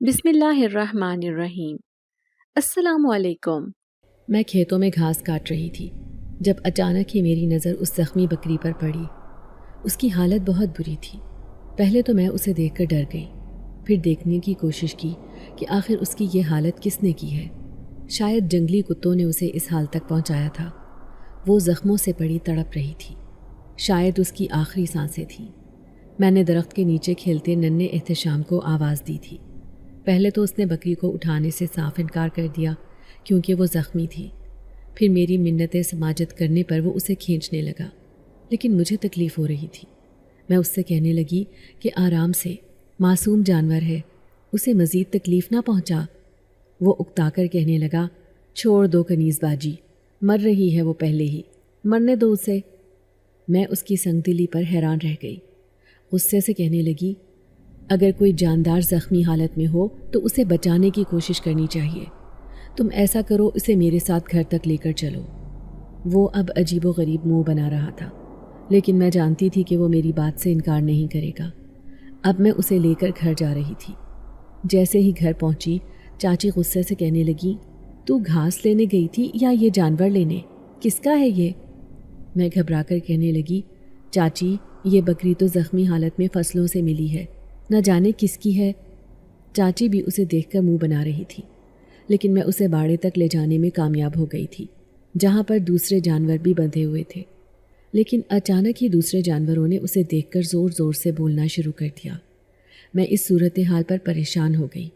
بسم اللہ الرحمن الرحیم۔ السلام علیکم۔ میں کھیتوں میں گھاس کاٹ رہی تھی جب اچانک ہی میری نظر اس زخمی بکری پر پڑی۔ اس کی حالت بہت بری تھی۔ پہلے تو میں اسے دیکھ کر ڈر گئی، پھر دیکھنے کی کوشش کی کہ آخر اس کی یہ حالت کس نے کی ہے۔ شاید جنگلی کتوں نے اسے اس حال تک پہنچایا تھا۔ وہ زخموں سے پڑی تڑپ رہی تھی، شاید اس کی آخری سانسیں تھیں۔ میں نے درخت کے نیچے کھیلتے ننھے احتشام کو آواز دی تھی۔ پہلے تو اس نے بکری کو اٹھانے سے صاف انکار کر دیا کیونکہ وہ زخمی تھی۔ پھر میری منتیں سماجت کرنے پر وہ اسے کھینچنے لگا، لیکن مجھے تکلیف ہو رہی تھی۔ میں اس سے کہنے لگی کہ آرام سے، معصوم جانور ہے، اسے مزید تکلیف نہ پہنچا۔ وہ اکتا کر کہنے لگا، چھوڑ دو کنیز باجی، مر رہی ہے وہ پہلے ہی، مرنے دو اسے۔ میں اس کی سنگ دلی پر حیران رہ گئی۔ غصے سے کہنے لگی، اگر کوئی جاندار زخمی حالت میں ہو تو اسے بچانے کی کوشش کرنی چاہیے۔ تم ایسا کرو، اسے میرے ساتھ گھر تک لے کر چلو۔ وہ اب عجیب و غریب منہ بنا رہا تھا، لیکن میں جانتی تھی کہ وہ میری بات سے انکار نہیں کرے گا۔ اب میں اسے لے کر گھر جا رہی تھی۔ جیسے ہی گھر پہنچی، چاچی غصے سے کہنے لگی، تو گھاس لینے گئی تھی یا یہ جانور لینے؟ کس کا ہے یہ؟ میں گھبرا کر کہنے لگی، چاچی یہ بکری تو زخمی حالت میں فصلوں سے ملی ہے، نہ جانے کس کی ہے۔ چاچی بھی اسے دیکھ کر منہ بنا رہی تھی، لیکن میں اسے باڑے تک لے جانے میں کامیاب ہو گئی تھی، جہاں پر دوسرے جانور بھی بندھے ہوئے تھے۔ لیکن اچانک ہی دوسرے جانوروں نے اسے دیکھ کر زور زور سے بولنا شروع کر دیا۔ میں اس صورتحال پر پریشان ہو گئی،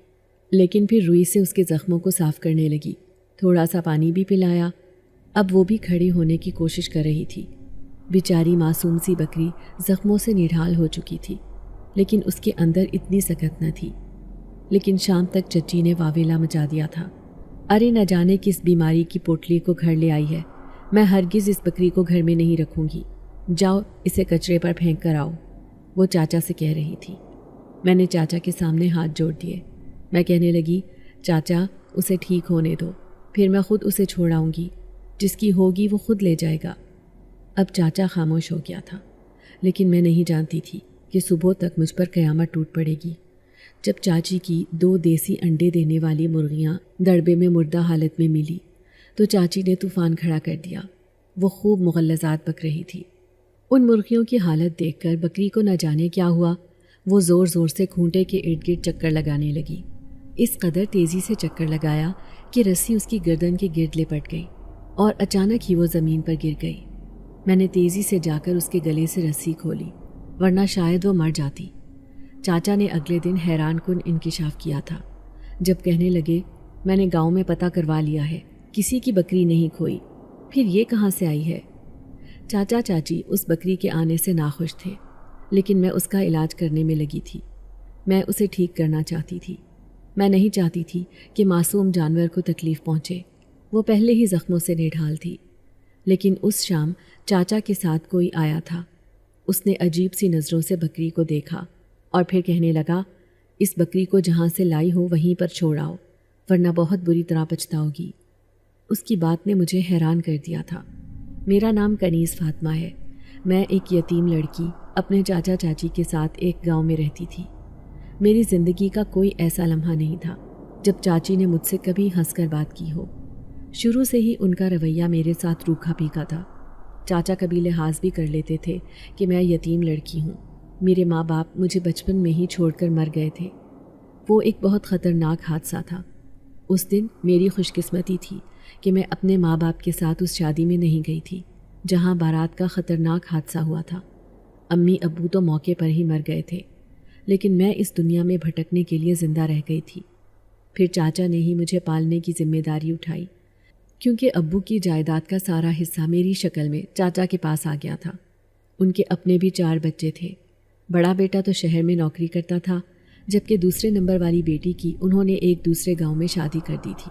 لیکن پھر روئی سے اس کے زخموں کو صاف کرنے لگی، تھوڑا سا پانی بھی پلایا۔ اب وہ بھی کھڑی ہونے کی کوشش کر رہی تھی۔ بیچاری معصوم سی بکری زخموں سے نڈھال ہو چکی تھی، لیکن اس کے اندر اتنی سکت نہ تھی۔ لیکن شام تک چچی نے واویلا مچا دیا تھا، ارے نہ جانے کس بیماری کی پوٹلی کو گھر لے آئی ہے، میں ہرگز اس بکری کو گھر میں نہیں رکھوں گی، جاؤ اسے کچرے پر پھینک کر آؤ، وہ چاچا سے کہہ رہی تھی۔ میں نے چاچا کے سامنے ہاتھ جوڑ دیے۔ میں کہنے لگی، چاچا اسے ٹھیک ہونے دو، پھر میں خود اسے چھوڑ آؤں گی، جس کی ہوگی وہ خود لے جائے گا۔ اب چاچا خاموش ہو گیا تھا، لیکن میں نہیں جانتی تھی کہ صبح تک مجھ پر قیامت ٹوٹ پڑے گی۔ جب چاچی کی 2 دیسی انڈے دینے والی مرغیاں دڑبے میں مردہ حالت میں ملی تو چاچی نے طوفان کھڑا کر دیا۔ وہ خوب مغلظات بک رہی تھی۔ ان مرغیوں کی حالت دیکھ کر بکری کو نہ جانے کیا ہوا، وہ زور زور سے کھونٹے کے ارد گرد چکر لگانے لگی۔ اس قدر تیزی سے چکر لگایا کہ رسی اس کی گردن کے گرد لپٹ گئی اور اچانک ہی وہ زمین پر گر گئی۔ میں نے تیزی سے جا کر اس کے گلے سے رسی کھولی، ورنہ شاید وہ مر جاتی۔ چاچا نے اگلے دن حیران کن انکشاف کیا تھا، جب کہنے لگے، میں نے گاؤں میں پتہ کروا لیا ہے، کسی کی بکری نہیں کھوئی، پھر یہ کہاں سے آئی ہے؟ چاچا چاچی اس بکری کے آنے سے ناخوش تھے، لیکن میں اس کا علاج کرنے میں لگی تھی۔ میں اسے ٹھیک کرنا چاہتی تھی۔ میں نہیں چاہتی تھی کہ معصوم جانور کو تکلیف پہنچے، وہ پہلے ہی زخموں سے نڈھال تھی۔ لیکن اس شام چاچا کے ساتھ کوئی آیا تھا۔ اس نے عجیب سی نظروں سے بکری کو دیکھا اور پھر کہنے لگا، اس بکری کو جہاں سے لائی ہو وہیں پر چھوڑ آؤ، ورنہ بہت بری طرح پچھتاؤ گی۔ اس کی بات نے مجھے حیران کر دیا تھا۔ میرا نام کنیز فاطمہ ہے۔ میں ایک یتیم لڑکی اپنے چاچا چاچی کے ساتھ ایک گاؤں میں رہتی تھی۔ میری زندگی کا کوئی ایسا لمحہ نہیں تھا جب چاچی نے مجھ سے کبھی ہنس کر بات کی ہو۔ شروع سے ہی ان کا رویہ میرے ساتھ روکھا پھیکا تھا۔ چاچا کبھی لحاظ بھی کر لیتے تھے کہ میں یتیم لڑکی ہوں۔ میرے ماں باپ مجھے بچپن میں ہی چھوڑ کر مر گئے تھے۔ وہ ایک بہت خطرناک حادثہ تھا۔ اس دن میری خوش قسمتی تھی کہ میں اپنے ماں باپ کے ساتھ اس شادی میں نہیں گئی تھی جہاں بارات کا خطرناک حادثہ ہوا تھا۔ امی ابو تو موقع پر ہی مر گئے تھے، لیکن میں اس دنیا میں بھٹکنے کے لیے زندہ رہ گئی تھی۔ پھر چاچا نے ہی مجھے پالنے کی ذمہ داری اٹھائی، کیونکہ ابو کی جائیداد کا سارا حصہ میری شکل میں چاچا کے پاس آ گیا تھا۔ ان کے اپنے بھی 4 بچے تھے۔ بڑا بیٹا تو شہر میں نوکری کرتا تھا، جبکہ دوسرے نمبر والی بیٹی کی انہوں نے ایک دوسرے گاؤں میں شادی کر دی تھی۔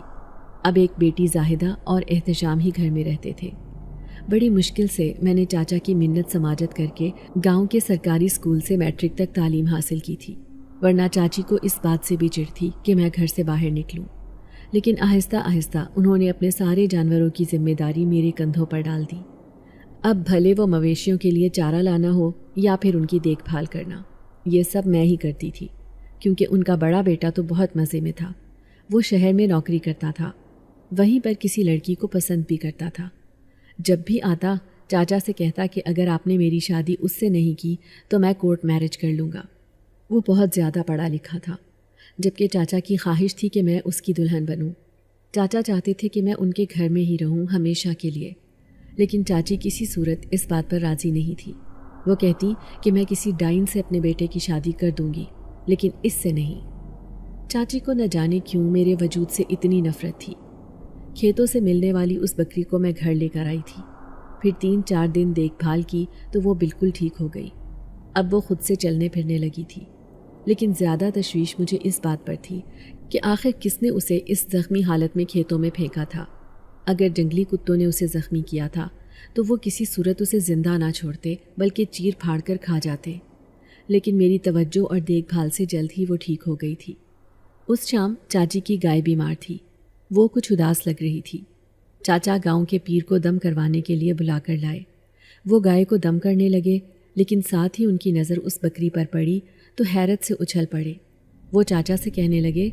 اب ایک بیٹی زاہدہ اور احتشام ہی گھر میں رہتے تھے۔ بڑی مشکل سے میں نے چاچا کی منت سماجت کر کے گاؤں کے سرکاری اسکول سے میٹرک تک تعلیم حاصل کی تھی، ورنہ چاچی کو اس بات سے بھی چڑ تھی کہ میں گھر سے باہر نکلوں۔ لیکن آہستہ آہستہ انہوں نے اپنے سارے جانوروں کی ذمہ داری میرے کندھوں پر ڈال دی۔ اب بھلے وہ مویشیوں کے لیے چارہ لانا ہو یا پھر ان کی دیکھ بھال کرنا، یہ سب میں ہی کرتی تھی۔ کیونکہ ان کا بڑا بیٹا تو بہت مزے میں تھا۔ وہ شہر میں نوکری کرتا تھا، وہیں پر کسی لڑکی کو پسند بھی کرتا تھا۔ جب بھی آتا چاچا سے کہتا کہ اگر آپ نے میری شادی اس سے نہیں کی تو میں کورٹ میرج کر لوں گا۔ وہ بہت زیادہ پڑھا لکھا تھا، جبکہ چاچا کی خواہش تھی کہ میں اس کی دلہن بنوں۔ چاچا چاہتے تھے کہ میں ان کے گھر میں ہی رہوں ہمیشہ کے لیے، لیکن چاچی کسی صورت اس بات پر راضی نہیں تھی۔ وہ کہتی کہ میں کسی ڈائن سے اپنے بیٹے کی شادی کر دوں گی، لیکن اس سے نہیں۔ چاچی کو نہ جانے کیوں میرے وجود سے اتنی نفرت تھی۔ کھیتوں سے ملنے والی اس بکری کو میں گھر لے کر آئی تھی، پھر 3-4 دن دیکھ بھال کی تو وہ بالکل ٹھیک ہو گئی۔ اب وہ خود سے چلنے پھرنے لگی تھی، لیکن زیادہ تشویش مجھے اس بات پر تھی کہ آخر کس نے اسے اس زخمی حالت میں کھیتوں میں پھینکا تھا۔ اگر جنگلی کتوں نے اسے زخمی کیا تھا تو وہ کسی صورت اسے زندہ نہ چھوڑتے بلکہ چیر پھاڑ کر کھا جاتے، لیکن میری توجہ اور دیکھ بھال سے جلد ہی وہ ٹھیک ہو گئی تھی۔ اس شام چاچی کی گائے بیمار تھی، وہ کچھ اداس لگ رہی تھی۔ چاچا گاؤں کے پیر کو دم کروانے کے لیے بلا کر لائے۔ وہ گائے کو دم کرنے لگے، لیکن ساتھ ہی ان کی نظر اس بکری پر پڑی تو حیرت سے اچھل پڑے۔ وہ چاچا سے کہنے لگے،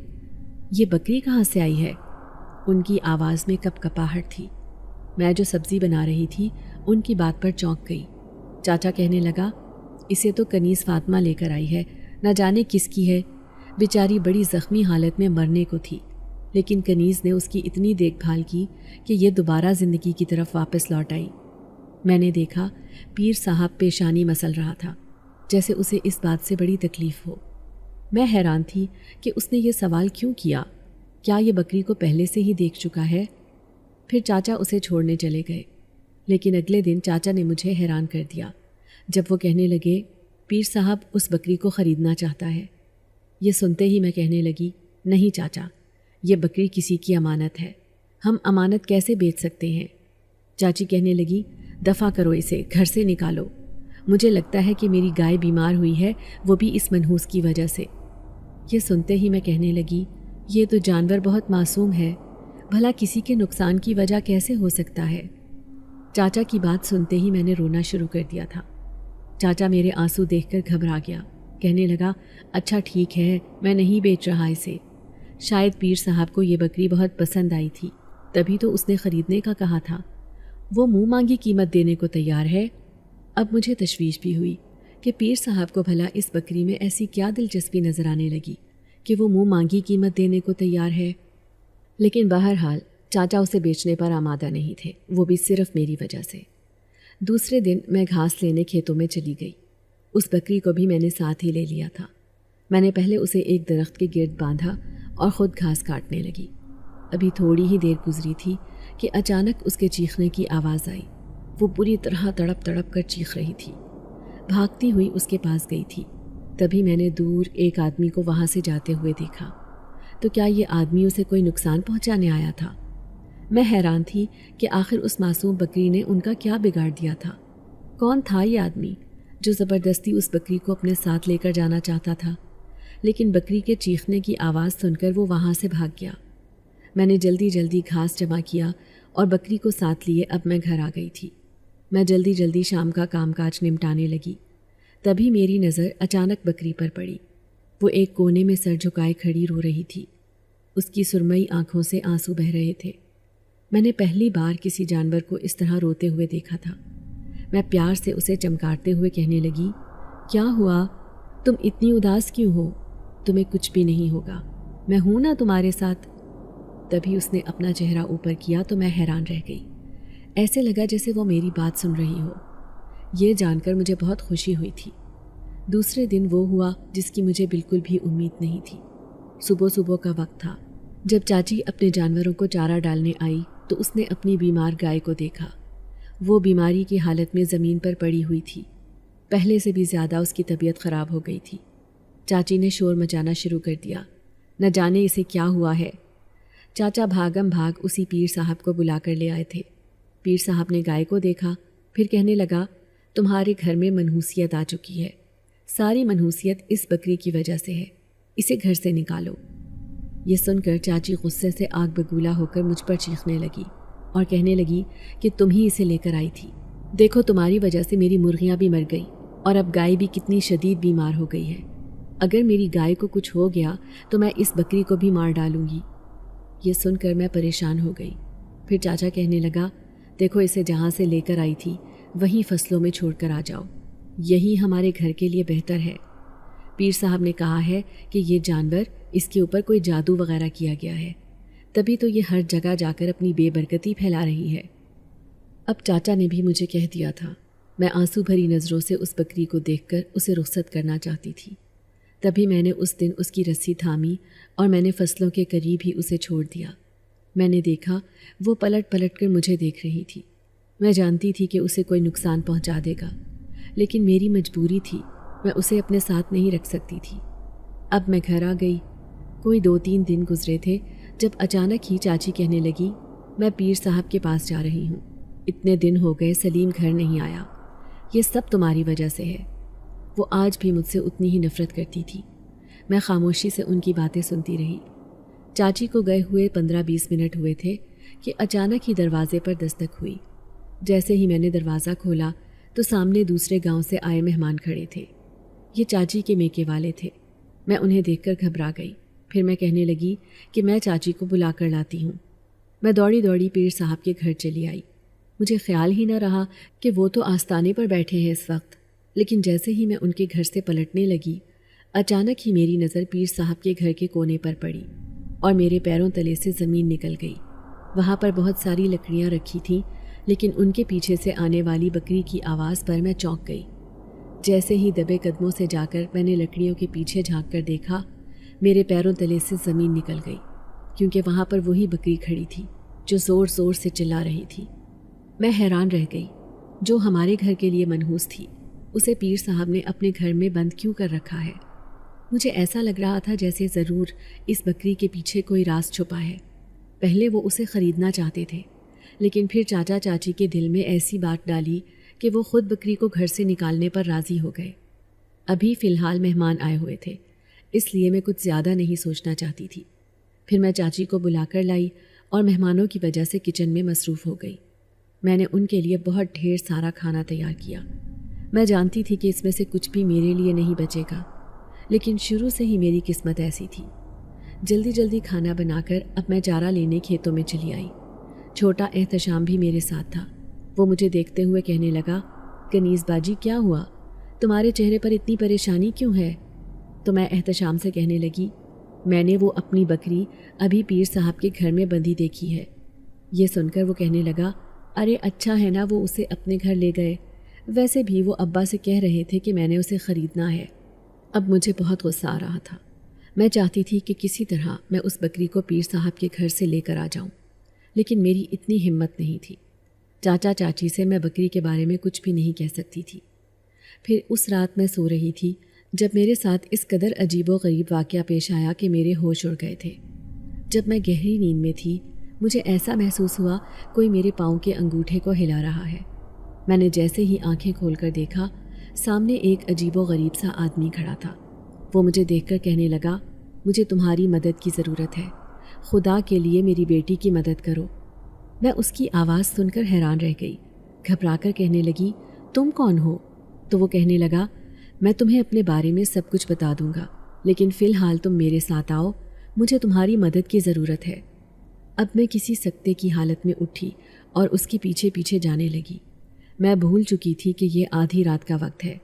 یہ بکری کہاں سے آئی ہے؟ ان کی آواز میں کپ کپاہٹ تھی۔ میں جو سبزی بنا رہی تھی ان کی بات پر چونک گئی۔ چاچا کہنے لگا، اسے تو کنیز فاطمہ لے کر آئی ہے، نہ جانے کس کی ہے، بیچاری بڑی زخمی حالت میں مرنے کو تھی، لیکن کنیز نے اس کی اتنی دیکھ بھال کی کہ یہ دوبارہ زندگی کی طرف واپس لوٹ آئی۔ میں نے دیکھا پیر صاحب پیشانی مسل رہا تھا، جیسے اسے اس بات سے بڑی تکلیف ہو۔ میں حیران تھی کہ اس نے یہ سوال کیوں کیا، کیا یہ بکری کو پہلے سے ہی دیکھ چکا ہے؟ پھر چاچا اسے چھوڑنے چلے گئے، لیکن اگلے دن چاچا نے مجھے حیران کر دیا جب وہ کہنے لگے، پیر صاحب اس بکری کو خریدنا چاہتا ہے۔ یہ سنتے ہی میں کہنے لگی، نہیں چاچا، یہ بکری کسی کی امانت ہے، ہم امانت کیسے بیچ سکتے ہیں؟ چاچی کہنے لگی، دفع کرو اسے، گھر سے نکالو، مجھے لگتا ہے کہ میری گائے بیمار ہوئی ہے، وہ بھی اس منحوس کی وجہ سے۔ یہ سنتے ہی میں کہنے لگی، یہ تو جانور بہت معصوم ہے، بھلا کسی کے نقصان کی وجہ کیسے ہو سکتا ہے؟ چاچا کی بات سنتے ہی میں نے رونا شروع کر دیا تھا۔ چاچا میرے آنسو دیکھ کر گھبرا گیا، کہنے لگا، اچھا ٹھیک ہے، میں نہیں بیچ رہا اسے، شاید پیر صاحب کو یہ بکری بہت پسند آئی تھی، تبھی تو اس نے خریدنے کا کہا تھا، وہ منہ مانگی قیمت دینے کو تیار ہے۔ اب مجھے تشویش بھی ہوئی کہ پیر صاحب کو بھلا اس بکری میں ایسی کیا دلچسپی نظر آنے لگی کہ وہ منہ مانگی قیمت دینے کو تیار ہے، لیکن بہرحال چاچا اسے بیچنے پر آمادہ نہیں تھے، وہ بھی صرف میری وجہ سے۔ دوسرے دن میں گھاس لینے کھیتوں میں چلی گئی۔ اس بکری کو بھی میں نے ساتھ ہی لے لیا تھا۔ میں نے پہلے اسے ایک درخت کے گرد باندھا اور خود گھاس کاٹنے لگی۔ ابھی تھوڑی ہی دیر گزری تھی کہ اچانک اس کے چیخنے کی آواز آئی۔ وہ پوری طرح تڑپ تڑپ کر چیخ رہی تھی۔ بھاگتی ہوئی اس کے پاس گئی تھی، تبھی میں نے دور ایک آدمی کو وہاں سے جاتے ہوئے دیکھا۔ تو کیا یہ آدمی اسے کوئی نقصان پہنچانے آیا تھا؟ میں حیران تھی کہ آخر اس معصوم بکری نے ان کا کیا بگاڑ دیا تھا؟ کون تھا یہ آدمی جو زبردستی اس بکری کو اپنے ساتھ لے کر جانا چاہتا تھا؟ لیکن بکری کے چیخنے کی آواز سن کر وہ وہاں سے بھاگ گیا۔ میں نے جلدی جلدی گھاس جمع کیا اور بکری کو ساتھ لیے اب میں گھر آ گئی تھی۔ میں جلدی جلدی شام کا کام کاج نمٹانے لگی، تبھی میری نظر اچانک بکری پر پڑی۔ وہ ایک کونے میں سر جھکائے کھڑی رو رہی تھی، اس کی سرمئی آنکھوں سے آنسو بہہ رہے تھے۔ میں نے پہلی بار کسی جانور کو اس طرح روتے ہوئے دیکھا تھا۔ میں پیار سے اسے چمکارتے ہوئے کہنے لگی، کیا ہوا؟ تم اتنی اداس کیوں ہو؟ تمہیں کچھ بھی نہیں ہوگا، میں ہوں نا تمہارے ساتھ۔ تبھی اس نے اپنا چہرہ اوپر کیا تو میں حیران رہ گئی، ایسے لگا جیسے وہ میری بات سن رہی ہو۔ یہ جان کر مجھے بہت خوشی ہوئی تھی۔ دوسرے دن وہ ہوا جس کی مجھے بالکل بھی امید نہیں تھی۔ صبح صبح کا وقت تھا، جب چاچی اپنے جانوروں کو چارہ ڈالنے آئی تو اس نے اپنی بیمار گائے کو دیکھا۔ وہ بیماری کی حالت میں زمین پر پڑی ہوئی تھی، پہلے سے بھی زیادہ اس کی طبیعت خراب ہو گئی تھی۔ چاچی نے شور مچانا شروع کر دیا، نہ جانے اسے کیا ہوا ہے۔ چاچا بھاگم بھاگ اسی پیر صاحب کو بلا کر لے آئے تھے۔ پیر صاحب نے گائے کو دیکھا، پھر کہنے لگا، تمہارے گھر میں منحوسیت آ چکی ہے، ساری منحوسیت اس بکری کی وجہ سے ہے، اسے گھر سے نکالو۔ یہ سن کر چاچی غصے سے آگ بگولا ہو کر مجھ پر چیخنے لگی اور کہنے لگی کہ تم ہی اسے لے کر آئی تھی، دیکھو تمہاری وجہ سے میری مرغیاں بھی مر گئیں اور اب گائے بھی کتنی شدید بیمار ہو گئی ہے۔ اگر میری گائے کو کچھ ہو گیا تو میں اس بکری کو بھی مار ڈالوں گی۔ یہ سن کر میں پریشان ہو گئی۔ پھر چاچا کہنے لگا، دیکھو اسے جہاں سے لے کر آئی تھی وہیں فصلوں میں چھوڑ کر آ جاؤ، یہی ہمارے گھر کے لیے بہتر ہے۔ پیر صاحب نے کہا ہے کہ یہ جانور اس کے اوپر کوئی جادو وغیرہ کیا گیا ہے، تبھی تو یہ ہر جگہ جا کر اپنی بے برکتی پھیلا رہی ہے۔ اب چاچا نے بھی مجھے کہہ دیا تھا۔ میں آنسو بھری نظروں سے اس بکری کو دیکھ کر اسے رخصت کرنا چاہتی تھی، تبھی میں نے اس دن اس کی رسی تھامی اور میں نے فصلوں کے قریب ہی اسے چھوڑ دیا۔ میں نے دیکھا وہ پلٹ پلٹ کر مجھے دیکھ رہی تھی۔ میں جانتی تھی کہ اسے کوئی نقصان پہنچا دے گا، لیکن میری مجبوری تھی، میں اسے اپنے ساتھ نہیں رکھ سکتی تھی۔ اب میں گھر آ گئی۔ کوئی 2-3 دن گزرے تھے جب اچانک ہی چاچی کہنے لگی، میں پیر صاحب کے پاس جا رہی ہوں، اتنے دن ہو گئے سلیم گھر نہیں آیا، یہ سب تمہاری وجہ سے ہے۔ وہ آج بھی مجھ سے اتنی ہی نفرت کرتی تھی۔ میں خاموشی سے ان کی باتیں سنتی رہی۔ چاچی کو گئے ہوئے 15-20 منٹ ہوئے تھے کہ اچانک ہی دروازے پر دستک ہوئی۔ جیسے ہی میں نے دروازہ کھولا تو سامنے دوسرے گاؤں سے آئے مہمان کھڑے تھے۔ یہ چاچی کے میکے والے تھے۔ میں انہیں دیکھ کر گھبرا گئی۔ پھر میں کہنے لگی کہ میں چاچی کو بلا کر لاتی ہوں۔ میں دوڑی دوڑی پیر صاحب کے گھر چلی آئی۔ مجھے خیال ہی نہ رہا کہ وہ تو آستانے پر بیٹھے ہیں اس وقت، لیکن جیسے ہی میں ان کے گھر سے پلٹنے لگی، اچانک ہی میری نظر پیر صاحب کے گھر کے کونے پر پڑی اور میرے پیروں تلے سے زمین نکل گئی۔ وہاں پر بہت ساری لکڑیاں رکھی تھیں، لیکن ان کے پیچھے سے آنے والی بکری کی آواز پر میں چونک گئی۔ جیسے ہی دبے قدموں سے جا کر میں نے لکڑیوں کے پیچھے جھانک کر دیکھا، میرے پیروں تلے سے زمین نکل گئی، کیونکہ وہاں پر وہی بکری کھڑی تھی جو زور زور سے چلا رہی تھی۔ میں حیران رہ گئی۔ جو ہمارے گھر کے لیے منحوس تھی، اسے پیر صاحب نے اپنے گھر میں بند کیوں کر رکھا ہے؟ مجھے ایسا لگ رہا تھا جیسے ضرور اس بکری کے پیچھے کوئی راز چھپا ہے۔ پہلے وہ اسے خریدنا چاہتے تھے، لیکن پھر چاچا چاچی کے دل میں ایسی بات ڈالی کہ وہ خود بکری کو گھر سے نکالنے پر راضی ہو گئے۔ ابھی فی الحال مہمان آئے ہوئے تھے، اس لیے میں کچھ زیادہ نہیں سوچنا چاہتی تھی۔ پھر میں چاچی کو بلا کر لائی اور مہمانوں کی وجہ سے کچن میں مصروف ہو گئی۔ میں نے ان کے لیے بہت ڈھیر سارا کھانا تیار کیا۔ میں جانتی تھی کہ اس میں سے کچھ بھی میرے لیے نہیں بچے گا، لیکن شروع سے ہی میری قسمت ایسی تھی۔ جلدی جلدی کھانا بنا کر اب میں چارہ لینے کھیتوں میں چلی آئی۔ چھوٹا احتشام بھی میرے ساتھ تھا۔ وہ مجھے دیکھتے ہوئے کہنے لگا، کنیز باجی کیا ہوا؟ تمہارے چہرے پر اتنی پریشانی کیوں ہے؟ تو میں احتشام سے کہنے لگی، میں نے وہ اپنی بکری ابھی پیر صاحب کے گھر میں بندھی دیکھی ہے۔ یہ سن کر وہ کہنے لگا، ارے اچھا ہے نا وہ اسے اپنے گھر لے گئے، ویسے بھی وہ ابا سے کہہ رہے تھے کہ میں نے اسے خریدنا ہے۔ اب مجھے بہت غصہ آ رہا تھا۔ میں چاہتی تھی کہ کسی طرح میں اس بکری کو پیر صاحب کے گھر سے لے کر آ جاؤں، لیکن میری اتنی ہمت نہیں تھی۔ چاچا چاچی سے میں بکری کے بارے میں کچھ بھی نہیں کہہ سکتی تھی۔ پھر اس رات میں سو رہی تھی جب میرے ساتھ اس قدر عجیب و غریب واقعہ پیش آیا کہ میرے ہوش اڑ گئے تھے۔ جب میں گہری نیند میں تھی، مجھے ایسا محسوس ہوا کوئی میرے پاؤں کے انگوٹھے کو ہلا رہا ہے۔ میں نے جیسے ہی آنکھیں کھول کر دیکھا، سامنے ایک عجیب و غریب سا آدمی کھڑا تھا۔ وہ مجھے دیکھ کر کہنے لگا، مجھے تمہاری مدد کی ضرورت ہے، خدا کے لیے میری بیٹی کی مدد کرو۔ میں اس کی آواز سن کر حیران رہ گئی، گھبرا کر کہنے لگی، تم کون ہو؟ تو وہ کہنے لگا، میں تمہیں اپنے بارے میں سب کچھ بتا دوں گا، لیکن فی الحال تم میرے ساتھ آؤ، مجھے تمہاری مدد کی ضرورت ہے۔ اب میں کسی سکتے کی حالت میں اٹھی اور اس کے پیچھے پیچھے جانے لگی۔ میں بھول چکی تھی کہ یہ آدھی رات کا وقت ہے،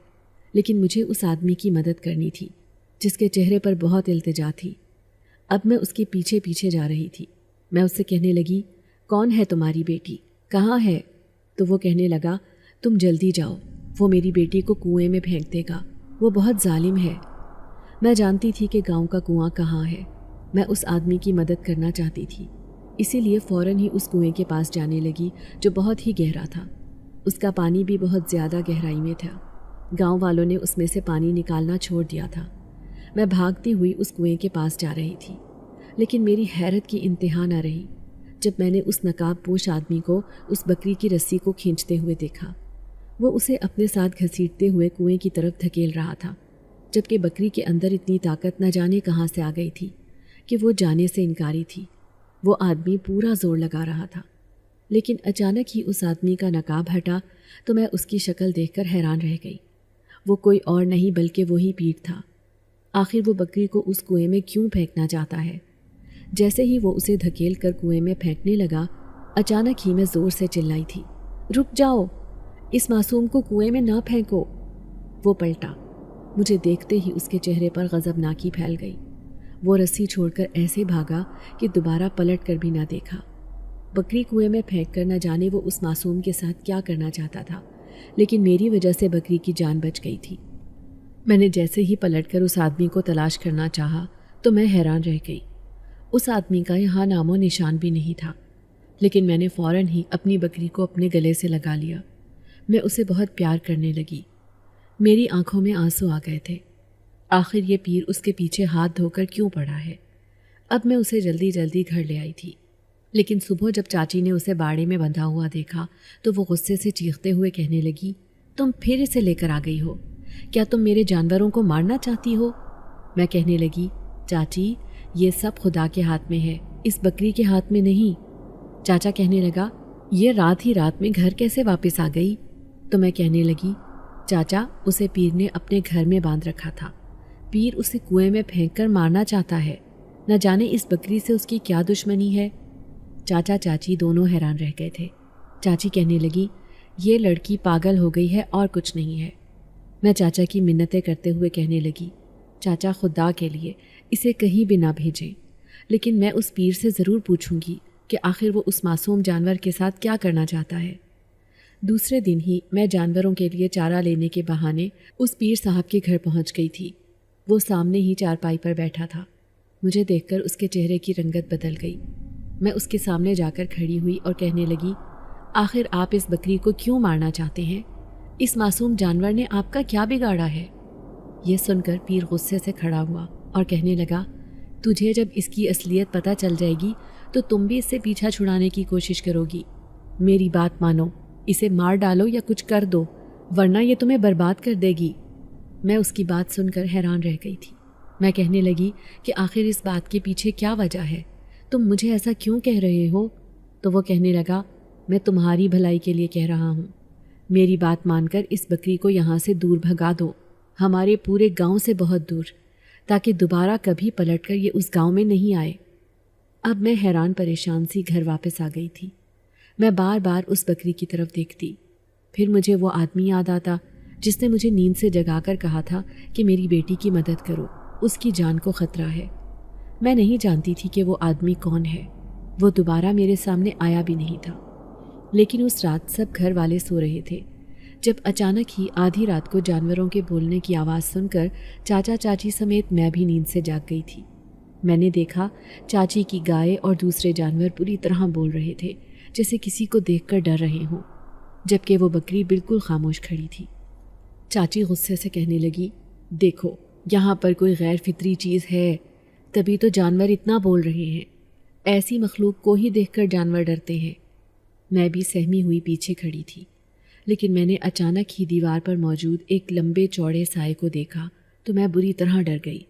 لیکن مجھے اس آدمی کی مدد کرنی تھی جس کے چہرے پر بہت التجا تھی۔ اب میں اس کے پیچھے پیچھے جا رہی تھی۔ میں اس سے کہنے لگی، کون ہے تمہاری بیٹی؟ کہاں ہے؟ تو وہ کہنے لگا، تم جلدی جاؤ، وہ میری بیٹی کو کنویں میں پھینک دے گا، وہ بہت ظالم ہے۔ میں جانتی تھی کہ گاؤں کا کنواں کہاں ہے۔ میں اس آدمی کی مدد کرنا چاہتی تھی، اسی لیے فوراً ہی اس کنویں کے پاس جانے لگی جو بہت ہی گہرا تھا۔ اس کا پانی بھی بہت زیادہ گہرائی میں تھا۔ گاؤں والوں نے اس میں سے پانی نکالنا چھوڑ دیا تھا۔ میں بھاگتی ہوئی اس کنویں کے پاس جا رہی تھی، لیکن میری حیرت کی انتہا نہ رہی جب میں نے اس نقاب پوش آدمی کو اس بکری کی رسی کو کھینچتے ہوئے دیکھا۔ وہ اسے اپنے ساتھ گھسیٹتے ہوئے کنویں کی طرف دھکیل رہا تھا، جبکہ بکری کے اندر اتنی طاقت نہ جانے کہاں سے آ گئی تھی کہ وہ جانے سے انکاری تھی۔ وہ آدمی پورا زور لگا رہا تھا، لیکن اچانک ہی اس آدمی کا نقاب ہٹا تو میں اس کی شکل دیکھ کر حیران رہ گئی۔ وہ کوئی اور نہیں بلکہ وہی پیر تھا۔ آخر وہ بکری کو اس کنویں میں کیوں پھینکنا چاہتا ہے؟ جیسے ہی وہ اسے دھکیل کر کنویں میں پھینکنے لگا، اچانک ہی میں زور سے چلائی تھی، رک جاؤ، اس معصوم کو کنویں میں نہ پھینکو۔ وہ پلٹا، مجھے دیکھتے ہی اس کے چہرے پر غضبناکی پھیل گئی۔ وہ رسی چھوڑ کر ایسے بھاگا کہ دوبارہ پلٹ کر بھی نہ دیکھا۔ بکری کنویں میں پھینک کر نہ جانے وہ اس معصوم کے ساتھ کیا کرنا چاہتا تھا، لیکن میری وجہ سے بکری کی جان بچ گئی تھی۔ میں نے جیسے ہی پلٹ کر اس آدمی کو تلاش کرنا چاہا تو میں حیران رہ گئی۔ اس آدمی کا یہاں نام و نشان بھی نہیں تھا، لیکن میں نے فوراً ہی اپنی بکری کو اپنے گلے سے لگا لیا۔ میں اسے بہت پیار کرنے لگی۔ میری آنکھوں میں آنسو آ گئے تھے۔ آخر یہ پیر اس کے پیچھے ہاتھ دھو کر کیوں پڑا ہے؟ اب میں اسے جلدی جلدی گھر لے آئی تھی، لیکن صبح جب چاچی نے اسے باڑے میں بندھا ہوا دیکھا تو وہ غصے سے چیختے ہوئے کہنے لگی، تم پھر اسے لے کر آ گئی ہو؟ کیا تم میرے جانوروں کو مارنا چاہتی ہو؟ میں کہنے لگی، چاچی یہ سب خدا کے ہاتھ میں ہے، اس بکری کے ہاتھ میں نہیں۔ چاچا کہنے لگا، یہ رات ہی رات میں گھر کیسے واپس آ گئی؟ تو میں کہنے لگی، چاچا اسے پیر نے اپنے گھر میں باندھ رکھا تھا، پیر اسے کنویں میں پھینک کر مارنا چاہتا ہے، نہ جانے اس بکری سے اس کی کیا دشمنی ہے۔ چاچا چاچی دونوں حیران رہ گئے تھے۔ چاچی کہنے لگی، یہ لڑکی پاگل ہو گئی ہے اور کچھ نہیں ہے۔ میں چاچا کی منتیں کرتے ہوئے کہنے لگی، چاچا خدا کے لیے اسے کہیں بھی نہ بھیجیں، لیکن میں اس پیر سے ضرور پوچھوں گی کہ آخر وہ اس معصوم جانور کے ساتھ کیا کرنا چاہتا ہے۔ دوسرے دن ہی میں جانوروں کے لیے چارہ لینے کے بہانے اس پیر صاحب کے گھر پہنچ گئی تھی۔ وہ سامنے ہی چارپائی پر بیٹھا تھا۔ مجھے دیکھ کر اس کے چہرے کی رنگت بدل گئی۔ میں اس کے سامنے جا کر کھڑی ہوئی اور کہنے لگی، آخر آپ اس بکری کو کیوں مارنا چاہتے ہیں؟ اس معصوم جانور نے آپ کا کیا بگاڑا ہے؟ یہ سن کر پیر غصے سے کھڑا ہوا اور کہنے لگا، تجھے جب اس کی اصلیت پتہ چل جائے گی تو تم بھی اس سے پیچھا چھڑانے کی کوشش کرو گی۔ میری بات مانو، اسے مار ڈالو یا کچھ کر دو، ورنہ یہ تمہیں برباد کر دے گی۔ میں اس کی بات سن کر حیران رہ گئی تھی۔ میں کہنے لگی کہ آخر اس بات کے پیچھے کیا وجہ ہے؟ تم مجھے ایسا کیوں کہہ رہے ہو؟ تو وہ کہنے لگا، میں تمہاری بھلائی کے لیے کہہ رہا ہوں۔ میری بات مان کر اس بکری کو یہاں سے دور بھگا دو، ہمارے پورے گاؤں سے بہت دور، تاکہ دوبارہ کبھی پلٹ کر یہ اس گاؤں میں نہیں آئے۔ اب میں حیران پریشان سی گھر واپس آ گئی تھی۔ میں بار بار اس بکری کی طرف دیکھتی، پھر مجھے وہ آدمی یاد آتا جس نے مجھے نیند سے جگا کر کہا تھا کہ میری بیٹی کی مدد کرو، اس کی جان کو خطرہ ہے۔ میں نہیں جانتی تھی کہ وہ آدمی کون ہے۔ وہ دوبارہ میرے سامنے آیا بھی نہیں تھا، لیکن اس رات سب گھر والے سو رہے تھے جب اچانک ہی آدھی رات کو جانوروں کے بولنے کی آواز سن کر چاچا چاچی سمیت میں بھی نیند سے جاگ گئی تھی۔ میں نے دیکھا چاچی کی گائے اور دوسرے جانور پوری طرح بول رہے تھے، جیسے کسی کو دیکھ کر ڈر رہے ہوں، جبکہ وہ بکری بالکل خاموش کھڑی تھی۔ چاچی غصے سے کہنے لگی، دیکھو یہاں پر کوئی غیر فطری چیز ہے، تبھی تو جانور اتنا بول رہے ہیں، ایسی مخلوق کو ہی دیکھ کر جانور ڈرتے ہیں۔ میں بھی سہمی ہوئی پیچھے کھڑی تھی، لیکن میں نے اچانک ہی دیوار پر موجود ایک لمبے چوڑے سائے کو دیکھا تو میں بری طرح ڈر گئی۔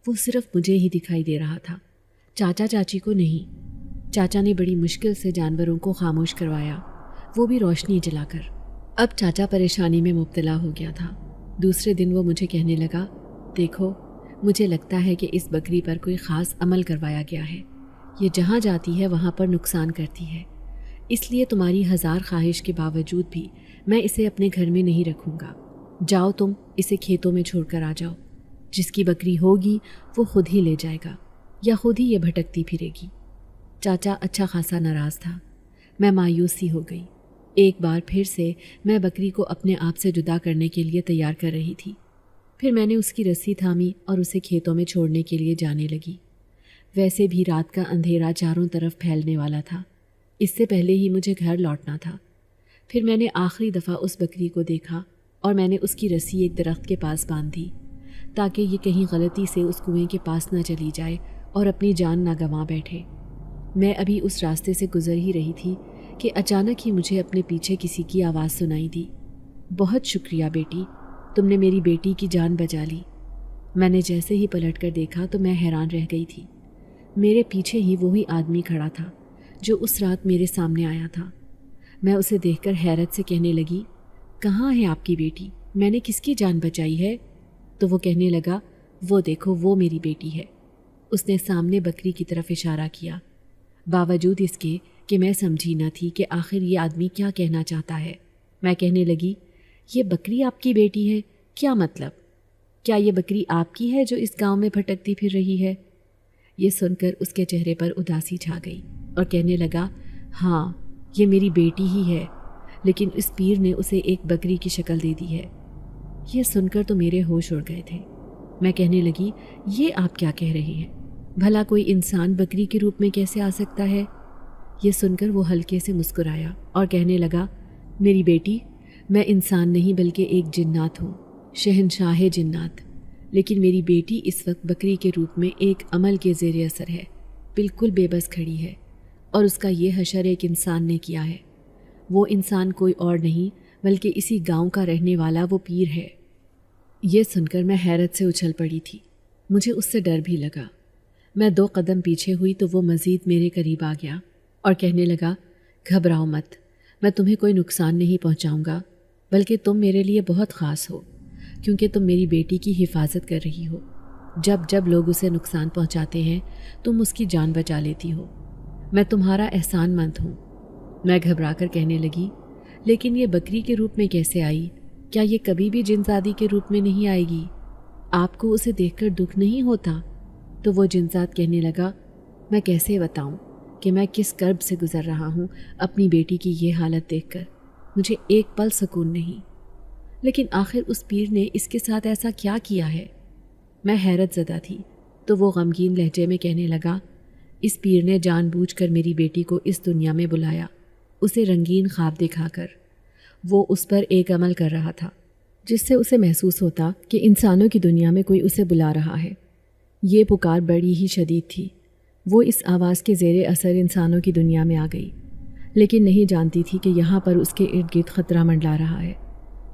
وہ صرف مجھے ہی دکھائی دے رہا تھا، چاچا چاچی کو نہیں۔ چاچا نے بڑی مشکل سے جانوروں کو خاموش کروایا، وہ بھی روشنی جلا کر۔ اب چاچا پریشانی میں مبتلا ہو گیا تھا۔ دوسرے دن وہ مجھے کہنے لگا، دیکھو مجھے لگتا ہے کہ اس بکری پر کوئی خاص عمل کروایا گیا ہے، یہ جہاں جاتی ہے وہاں پر نقصان کرتی ہے، اس لیے تمہاری ہزار خواہش کے باوجود بھی میں اسے اپنے گھر میں نہیں رکھوں گا۔ جاؤ تم اسے کھیتوں میں چھوڑ کر آ جاؤ، جس کی بکری ہوگی وہ خود ہی لے جائے گا یا خود ہی یہ بھٹکتی پھرے گی۔ چاچا اچھا خاصا ناراض تھا۔ میں مایوسی ہو گئی۔ ایک بار پھر سے میں بکری کو اپنے آپ سے جدا کرنے کے لیے تیار کر رہی تھی۔ پھر میں نے اس کی رسی تھامی اور اسے کھیتوں میں چھوڑنے کے لیے جانے لگی۔ ویسے بھی رات کا اندھیرا چاروں طرف پھیلنے والا تھا، اس سے پہلے ہی مجھے گھر لوٹنا تھا۔ پھر میں نے آخری دفعہ اس بکری کو دیکھا اور میں نے اس کی رسی ایک درخت کے پاس باندھ دی تاکہ یہ کہیں غلطی سے اس کنویں کے پاس نہ چلی جائے اور اپنی جان نہ گنوا بیٹھے۔ میں ابھی اس راستے سے گزر ہی رہی تھی کہ اچانک ہی مجھے اپنے پیچھے کسی کی آواز سنائی دی، بہت شکریہ بیٹی، تم نے میری بیٹی کی جان بچا لی۔ میں نے جیسے ہی پلٹ کر دیکھا تو میں حیران رہ گئی تھی۔ میرے پیچھے ہی وہی آدمی کھڑا تھا جو اس رات میرے سامنے آیا تھا۔ میں اسے دیکھ کر حیرت سے کہنے لگی، کہاں ہے آپ کی بیٹی؟ میں نے کس کی جان بچائی ہے؟ تو وہ کہنے لگا، وہ دیکھو وہ میری بیٹی ہے۔ اس نے سامنے بکری کی طرف اشارہ کیا، باوجود اس کے کہ میں سمجھی نہ تھی کہ آخر یہ آدمی کیا کہنا چاہتا ہے۔ میں کہنے لگی، یہ بکری آپ کی بیٹی ہے؟ کیا مطلب؟ کیا یہ بکری آپ کی ہے جو اس گاؤں میں بھٹکتی پھر رہی ہے؟ یہ سن کر اس کے چہرے پر اداسی چھا گئی اور کہنے لگا، ہاں یہ میری بیٹی ہی ہے، لیکن اس پیر نے اسے ایک بکری کی شکل دے دی ہے۔ یہ سن کر تو میرے ہوش اڑ گئے تھے۔ میں کہنے لگی، یہ آپ کیا کہہ رہی ہیں؟ بھلا کوئی انسان بکری کے روپ میں کیسے آ سکتا ہے؟ یہ سن کر وہ ہلکے سے مسکرایا اور کہنے لگا، میری بیٹی، میں انسان نہیں بلکہ ایک جنات ہوں، شہنشاہ جنات، لیکن میری بیٹی اس وقت بکری کے روپ میں ایک عمل کے زیر اثر ہے، بالکل بے بس کھڑی ہے، اور اس کا یہ حشر ایک انسان نے کیا ہے۔ وہ انسان کوئی اور نہیں بلکہ اسی گاؤں کا رہنے والا وہ پیر ہے۔ یہ سن کر میں حیرت سے اچھل پڑی تھی۔ مجھے اس سے ڈر بھی لگا۔ میں 2 قدم پیچھے ہوئی تو وہ مزید میرے قریب آ گیا اور کہنے لگا، گھبراؤ مت، میں تمہیں کوئی نقصان نہیں پہنچاؤں گا، بلکہ تم میرے لیے بہت خاص ہو، کیونکہ تم میری بیٹی کی حفاظت کر رہی ہو۔ جب لوگ اسے نقصان پہنچاتے ہیں تم اس کی جان بچا لیتی ہو۔ میں تمہارا احسان مند ہوں۔ میں گھبرا کر کہنے لگی، لیکن یہ بکری کے روپ میں کیسے آئی؟ کیا یہ کبھی بھی جنزادی کے روپ میں نہیں آئے گی؟ آپ کو اسے دیکھ کر دکھ نہیں ہوتا؟ تو وہ جنزاد کہنے لگا، میں کیسے بتاؤں کہ میں کس کرب سے گزر رہا ہوں اپنی بیٹی کی یہ حالت دیکھ کر۔ مجھے ایک پل سکون نہیں۔ لیکن آخر اس پیر نے اس کے ساتھ ایسا کیا کیا ہے؟ میں حیرت زدہ تھی تو وہ غمگین لہجے میں کہنے لگا، اس پیر نے جان بوجھ کر میری بیٹی کو اس دنیا میں بلایا، اسے رنگین خواب دکھا کر۔ وہ اس پر ایک عمل کر رہا تھا جس سے اسے محسوس ہوتا کہ انسانوں کی دنیا میں کوئی اسے بلا رہا ہے۔ یہ پکار بڑی ہی شدید تھی۔ وہ اس آواز کے زیر اثر انسانوں کی دنیا میں آ گئی، لیکن نہیں جانتی تھی کہ یہاں پر اس کے ارد گرد خطرہ منڈلا رہا ہے۔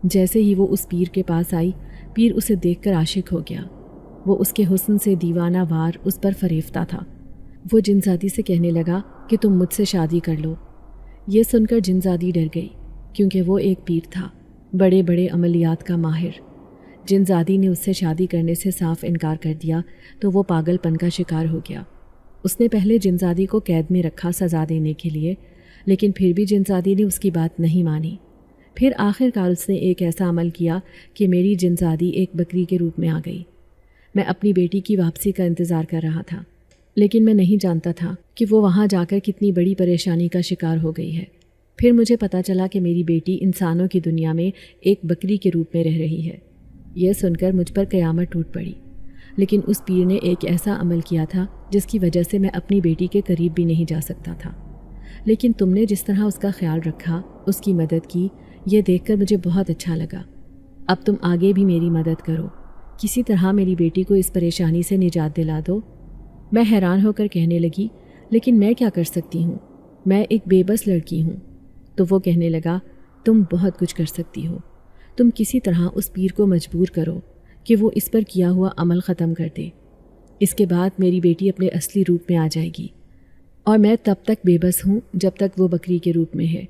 جیسے ہی وہ اس پیر کے پاس آئی، پیر اسے دیکھ کر عاشق ہو گیا۔ وہ اس کے حسن سے دیوانہ وار اس پر فریفتہ تھا۔ وہ جنزادی سے کہنے لگا کہ تم مجھ سے شادی کر لو۔ یہ سن کر جنزادی ڈر گئی، کیونکہ وہ ایک پیر تھا، بڑے بڑے عملیات کا ماہر۔ جنزادی نے اس سے شادی کرنے سے صاف انکار کر دیا تو وہ پاگل پن کا شکار ہو گیا۔ اس نے پہلے جنزادی کو قید میں رکھا سزا دینے کے لیے، لیکن پھر بھی جنزادی نے اس کی بات نہیں مانی۔ پھر آخر کار اس نے ایک ایسا عمل کیا کہ میری جنزادی ایک بکری کے روپ میں آ گئی۔ میں اپنی بیٹی کی واپسی کا انتظار کر رہا تھا، لیکن میں نہیں جانتا تھا کہ وہ وہاں جا کر کتنی بڑی پریشانی کا شکار ہو گئی ہے۔ پھر مجھے پتہ چلا کہ میری بیٹی انسانوں کی دنیا میں ایک بکری کے روپ میں رہ رہی ہے۔ یہ سن کر مجھ پر قیامت ٹوٹ پڑی، لیکن اس پیر نے ایک ایسا عمل کیا تھا جس کی وجہ سے میں اپنی بیٹی کے قریب بھی نہیں جا سکتا تھا۔ لیکن تم نے جس طرح اس کا خیال رکھا، اس کی مدد کی، یہ دیکھ کر مجھے بہت اچھا لگا۔ اب تم آگے بھی میری مدد کرو، کسی طرح میری بیٹی کو اس پریشانی سے نجات دلا دو۔ میں حیران ہو کر کہنے لگی، لیکن میں کیا کر سکتی ہوں؟ میں ایک بے بس لڑکی ہوں۔ تو وہ کہنے لگا، تم بہت کچھ کر سکتی ہو۔ تم کسی طرح اس پیر کو مجبور کرو کہ وہ اس پر کیا ہوا عمل ختم کر دے۔ اس کے بعد میری بیٹی اپنے اصلی روپ میں آ جائے گی، اور میں تب تک بے بس ہوں جب تک وہ بکری کے روپ میں ہے۔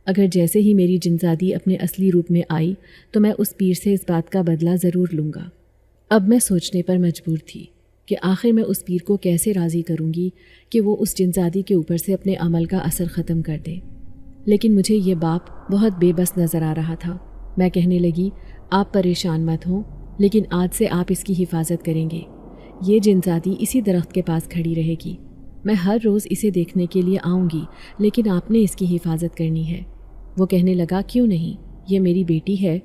اگر جیسے ہی میری جنزادی اپنے اصلی روپ میں آئی تو میں اس پیر سے اس بات کا بدلہ ضرور لوں گا۔ اب میں سوچنے پر مجبور تھی کہ آخر میں اس پیر کو کیسے راضی کروں گی کہ وہ اس جنزادی کے اوپر سے اپنے عمل کا اثر ختم کر دے۔ لیکن مجھے یہ باپ بہت بے بس نظر آ رہا تھا۔ میں کہنے لگی، آپ پریشان مت ہوں، لیکن آج سے آپ اس کی حفاظت کریں گے۔ یہ جنزادی اسی درخت کے پاس کھڑی رہے گی۔ میں ہر روز اسے دیکھنے کے لیے آؤں گی، لیکن آپ نے اس کی حفاظت کرنی ہے۔ وہ کہنے لگا، کیوں نہیں؟ یہ میری بیٹی ہے۔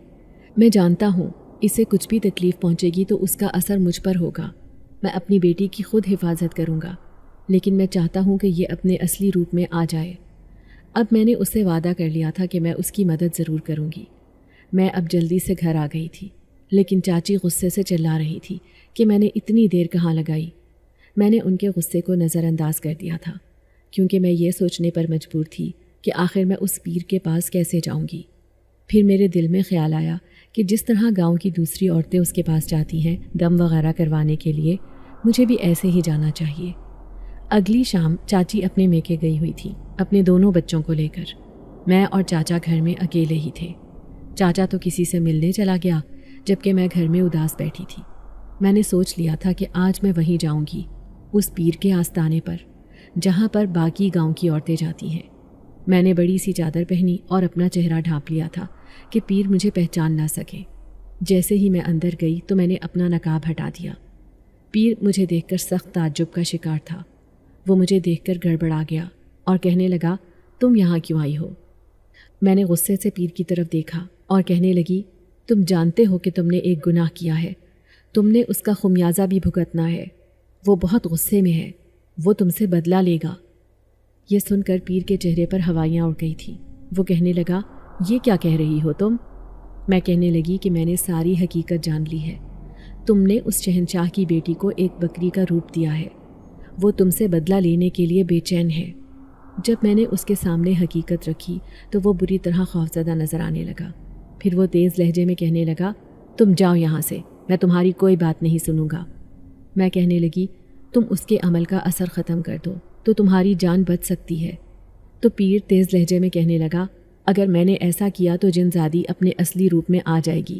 میں جانتا ہوں اسے کچھ بھی تکلیف پہنچے گی تو اس کا اثر مجھ پر ہوگا۔ میں اپنی بیٹی کی خود حفاظت کروں گا، لیکن میں چاہتا ہوں کہ یہ اپنے اصلی روپ میں آ جائے۔ اب میں نے اس سے وعدہ کر لیا تھا کہ میں اس کی مدد ضرور کروں گی۔ میں اب جلدی سے گھر آ گئی تھی، لیکن چاچی غصے سے چلا رہی تھی کہ میں نے اتنی دیر کہاں لگائی۔ میں نے ان کے غصے کو نظر انداز کر دیا تھا، کیونکہ میں یہ سوچنے پر مجبور تھی کہ آخر میں اس پیر کے پاس کیسے جاؤں گی۔ پھر میرے دل میں خیال آیا کہ جس طرح گاؤں کی دوسری عورتیں اس کے پاس جاتی ہیں دم وغیرہ کروانے کے لیے، مجھے بھی ایسے ہی جانا چاہیے۔ اگلی شام چاچی اپنے میکے گئی ہوئی تھی، اپنے دونوں بچوں کو لے کر۔ میں اور چاچا گھر میں اکیلے ہی تھے۔ چاچا تو کسی سے ملنے چلا گیا، جبکہ میں گھر میں اداس بیٹھی تھی۔ میں نے سوچ لیا تھا کہ آج میں وہیں جاؤں گی، اس پیر کے آستانے پر جہاں پر باقی گاؤں کی عورتیں جاتی ہیں۔ میں نے بڑی سی چادر پہنی اور اپنا چہرہ ڈھانپ لیا تھا کہ پیر مجھے پہچان نہ سکے۔ جیسے ہی میں اندر گئی تو میں نے اپنا نقاب ہٹا دیا۔ پیر مجھے دیکھ کر سخت تعجب کا شکار تھا۔ وہ مجھے دیکھ کر گڑبڑا گیا اور کہنے لگا، تم یہاں کیوں آئی ہو؟ میں نے غصے سے پیر کی طرف دیکھا اور کہنے لگی، تم جانتے ہو کہ تم نے ایک گناہ کیا ہے، تم نے اس کا خمیازہ بھی بھگتنا ہے۔ وہ بہت غصے میں ہے، وہ تم سے بدلہ لے گا۔ یہ سن کر پیر کے چہرے پر ہوائیاں اڑ گئی تھیں۔ وہ کہنے لگا، یہ کیا کہہ رہی ہو تم؟ میں کہنے لگی کہ میں نے ساری حقیقت جان لی ہے۔ تم نے اس شہنشاہ کی بیٹی کو ایک بکری کا روپ دیا ہے، وہ تم سے بدلہ لینے کے لیے بے چین ہے۔ جب میں نے اس کے سامنے حقیقت رکھی تو وہ بری طرح خوفزدہ نظر آنے لگا۔ پھر وہ تیز لہجے میں کہنے لگا، تم جاؤ یہاں سے، میں تمہاری کوئی بات نہیں سنوں گا۔ میں کہنے لگی، تم اس کے عمل کا اثر ختم کر دو تو تمہاری جان بچ سکتی ہے۔ تو پیر تیز لہجے میں کہنے لگا، اگر میں نے ایسا کیا تو جن زادی اپنے اصلی روپ میں آ جائے گی،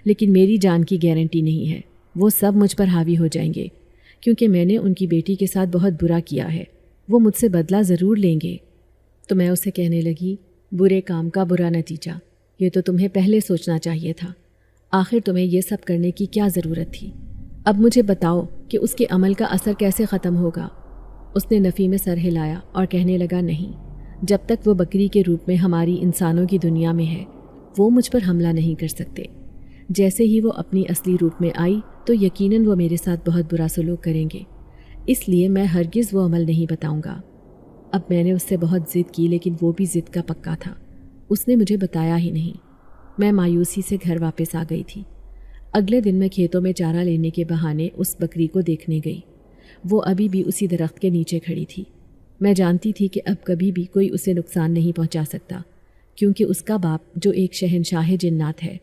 لیکن میری جان کی گارنٹی نہیں ہے۔ وہ سب مجھ پر حاوی ہو جائیں گے کیونکہ میں نے ان کی بیٹی کے ساتھ بہت برا کیا ہے، وہ مجھ سے بدلہ ضرور لیں گے۔ تو میں اسے کہنے لگی، برے کام کا برا نتیجہ، یہ تو تمہیں پہلے سوچنا چاہیے تھا۔ آخر تمہیں یہ سب کرنے کی کیا ضرورت تھی؟ اب مجھے بتاؤ کہ اس کے عمل کا اثر کیسے ختم ہوگا؟ اس نے نفی میں سر ہلایا اور کہنے لگا، نہیں، جب تک وہ بکری کے روپ میں ہماری انسانوں کی دنیا میں ہے وہ مجھ پر حملہ نہیں کر سکتے۔ جیسے ہی وہ اپنی اصلی روپ میں آئی تو یقیناً وہ میرے ساتھ بہت برا سلوک کریں گے، اس لیے میں ہرگز وہ عمل نہیں بتاؤں گا۔ اب میں نے اس سے بہت ضد کی لیکن وہ بھی ضد کا پکا تھا، اس نے مجھے بتایا ہی نہیں۔ میں مایوسی سے گھر واپس آ گئی تھی۔ اگلے دن میں کھیتوں میں چارہ لینے کے بہانے اس بکری کو دیکھنے گئی۔ وہ ابھی بھی اسی درخت کے نیچے کھڑی تھی۔ میں جانتی تھی کہ اب کبھی بھی کوئی اسے نقصان نہیں پہنچا سکتا کیونکہ اس کا باپ جو ایک شہنشاہ جنات ہے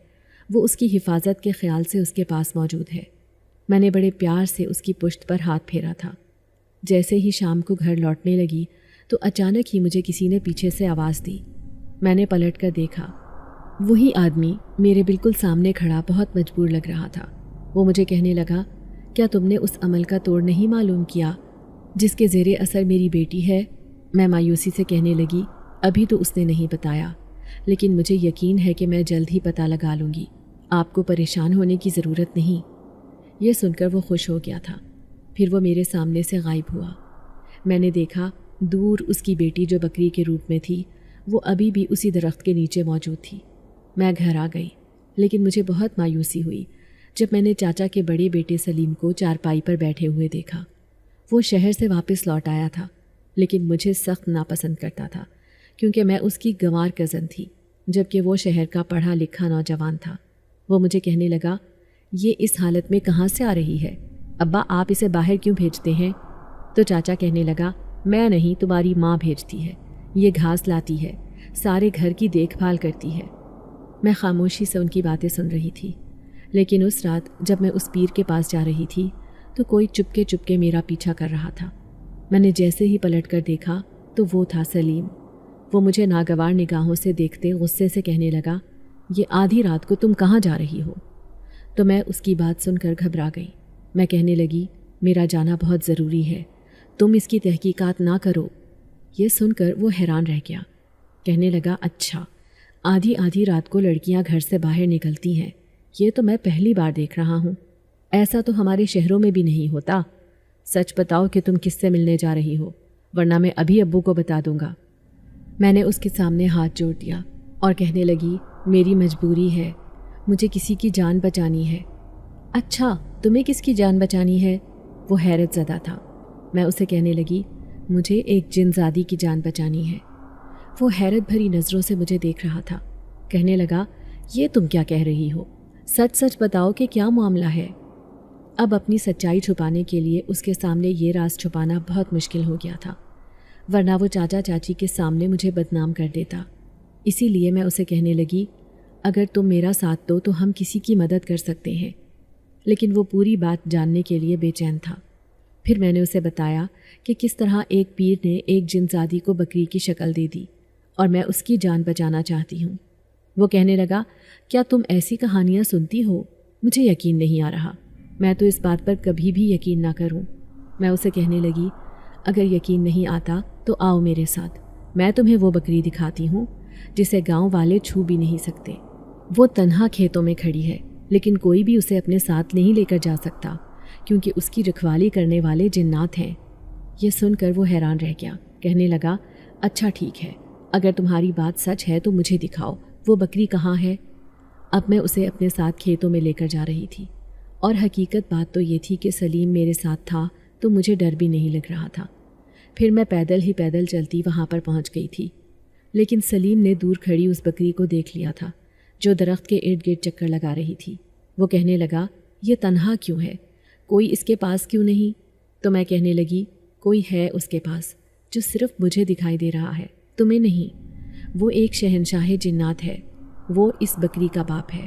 وہ اس کی حفاظت کے خیال سے اس کے پاس موجود ہے۔ میں نے بڑے پیار سے اس کی پشت پر ہاتھ پھیرا تھا۔ جیسے ہی شام کو گھر لوٹنے لگی تو اچانک ہی مجھے کسی نے پیچھے سے آواز دی۔ میں نے پلٹ کر دیکھا، وہی آدمی میرے بالکل سامنے کھڑا بہت مجبور لگ رہا تھا۔ وہ مجھے کہنے لگا، کیا تم نے اس عمل کا توڑ نہیں معلوم کیا جس کے زیر اثر میری بیٹی ہے؟ میں مایوسی سے کہنے لگی، ابھی تو اس نے نہیں بتایا، لیکن مجھے یقین ہے کہ میں جلد ہی پتہ لگا لوں گی، آپ کو پریشان ہونے کی ضرورت نہیں۔ یہ سن کر وہ خوش ہو گیا تھا۔ پھر وہ میرے سامنے سے غائب ہوا۔ میں نے دیکھا دور اس کی بیٹی جو بکری کے روپ میں تھی وہ ابھی بھی اسی درخت کے نیچے موجود تھی۔ میں گھر آ گئی لیکن مجھے بہت مایوسی ہوئی جب میں نے چاچا کے بڑے بیٹے سلیم کو چارپائی پر بیٹھے ہوئے دیکھا۔ وہ شہر سے واپس لوٹ آیا تھا لیکن مجھے سخت ناپسند کرتا تھا کیونکہ میں اس کی گنوار کزن تھی جبکہ وہ شہر کا پڑھا لکھا نوجوان تھا۔ وہ مجھے کہنے لگا، یہ اس حالت میں کہاں سے آ رہی ہے؟ ابا آپ اسے باہر کیوں بھیجتے ہیں؟ تو چاچا کہنے لگا، میں نہیں، تمہاری ماں بھیجتی ہے، یہ گھاس لاتی ہے، سارے گھر کی دیکھ بھال کرتی ہے۔ میں خاموشی سے ان کی باتیں سن رہی تھی لیکن اس رات جب میں اس پیر کے پاس جا رہی تھی تو کوئی چپکے میرا پیچھا کر رہا تھا۔ میں نے جیسے ہی پلٹ کر دیکھا تو وہ تھا سلیم۔ وہ مجھے ناگوار نگاہوں سے دیکھتے غصے سے کہنے لگا، یہ آدھی رات کو تم کہاں جا رہی ہو؟ تو میں اس کی بات سن کر گھبرا گئی۔ میں کہنے لگی، میرا جانا بہت ضروری ہے، تم اس کی تحقیقات نہ کرو۔ یہ سن کر وہ حیران رہ گیا، کہنے لگا، اچھا، آدھی رات کو لڑکیاں گھر سے باہر نکلتی ہیں، یہ تو میں پہلی بار دیکھ رہا ہوں، ایسا تو ہمارے شہروں میں بھی نہیں ہوتا۔ سچ بتاؤ کہ تم کس سے ملنے جا رہی ہو، ورنہ میں ابھی ابو کو بتا دوں گا۔ میں نے اس کے سامنے ہاتھ جوڑ دیا اور کہنے لگی، میری مجبوری ہے، مجھے کسی کی جان بچانی ہے۔ اچھا، تمہیں کس کی جان بچانی ہے؟ وہ حیرت زدہ تھا۔ میں اسے کہنے لگی، مجھے ایک جن زادی کی جان بچانی ہے۔ وہ حیرت بھری نظروں سے مجھے دیکھ رہا تھا، کہنے لگا، یہ تم کیا کہہ رہی ہو؟ سچ بتاؤ کہ کیا معاملہ ہے؟ اب اپنی سچائی چھپانے کے لیے اس کے سامنے یہ راز چھپانا بہت مشکل ہو گیا تھا، ورنہ وہ چاچا چاچی کے سامنے مجھے بدنام کر دیتا۔ اسی لیے میں اسے کہنے لگی، اگر تم میرا ساتھ دو تو ہم کسی کی مدد کر سکتے ہیں۔ لیکن وہ پوری بات جاننے کے لیے بے چین تھا۔ پھر میں نے اسے بتایا کہ کس طرح ایک پیر نے ایک جن زادی کو بکری کی شکل دے دی اور میں اس کی جان بچانا چاہتی ہوں۔ وہ کہنے لگا، کیا تم ایسی کہانیاں سنتی ہو؟ مجھے یقین نہیں آ رہا۔ میں تو اس بات پر کبھی بھی یقین نہ کروں۔ میں اسے کہنے لگی، اگر یقین نہیں آتا تو آؤ میرے ساتھ، میں تمہیں وہ بکری دکھاتی ہوں جسے گاؤں والے چھو بھی نہیں سکتے۔ وہ تنہا کھیتوں میں کھڑی ہے، لیکن کوئی بھی اسے اپنے ساتھ نہیں لے کر جا سکتا کیونکہ اس کی رکھوالی کرنے والے جنات ہیں۔ یہ سن کر وہ حیران رہ گیا، کہنے لگا، اچھا ٹھیک ہے، اگر تمہاری بات سچ ہے تو مجھے دکھاؤ وہ بکری کہاں ہے۔ اب میں اسے اپنے ساتھ کھیتوں میں لے کر جا رہی تھی، اور حقیقت بات تو یہ تھی کہ سلیم میرے ساتھ تھا تو مجھے ڈر بھی نہیں لگ رہا تھا۔ پھر میں پیدل چلتی وہاں پر پہنچ گئی تھی، لیکن سلیم نے دور کھڑی اس بکری کو دیکھ لیا تھا جو درخت کے ارد گرد چکر لگا رہی تھی۔ وہ کہنے لگا، یہ تنہا کیوں ہے، کوئی اس کے پاس کیوں نہیں؟ تو میں کہنے لگی، کوئی ہے اس کے پاس جو صرف مجھے دکھائی دے رہا ہے، تمہیں نہیں۔ وہ ایک شہنشاہ جنات ہے، وہ اس بکری کا باپ ہے۔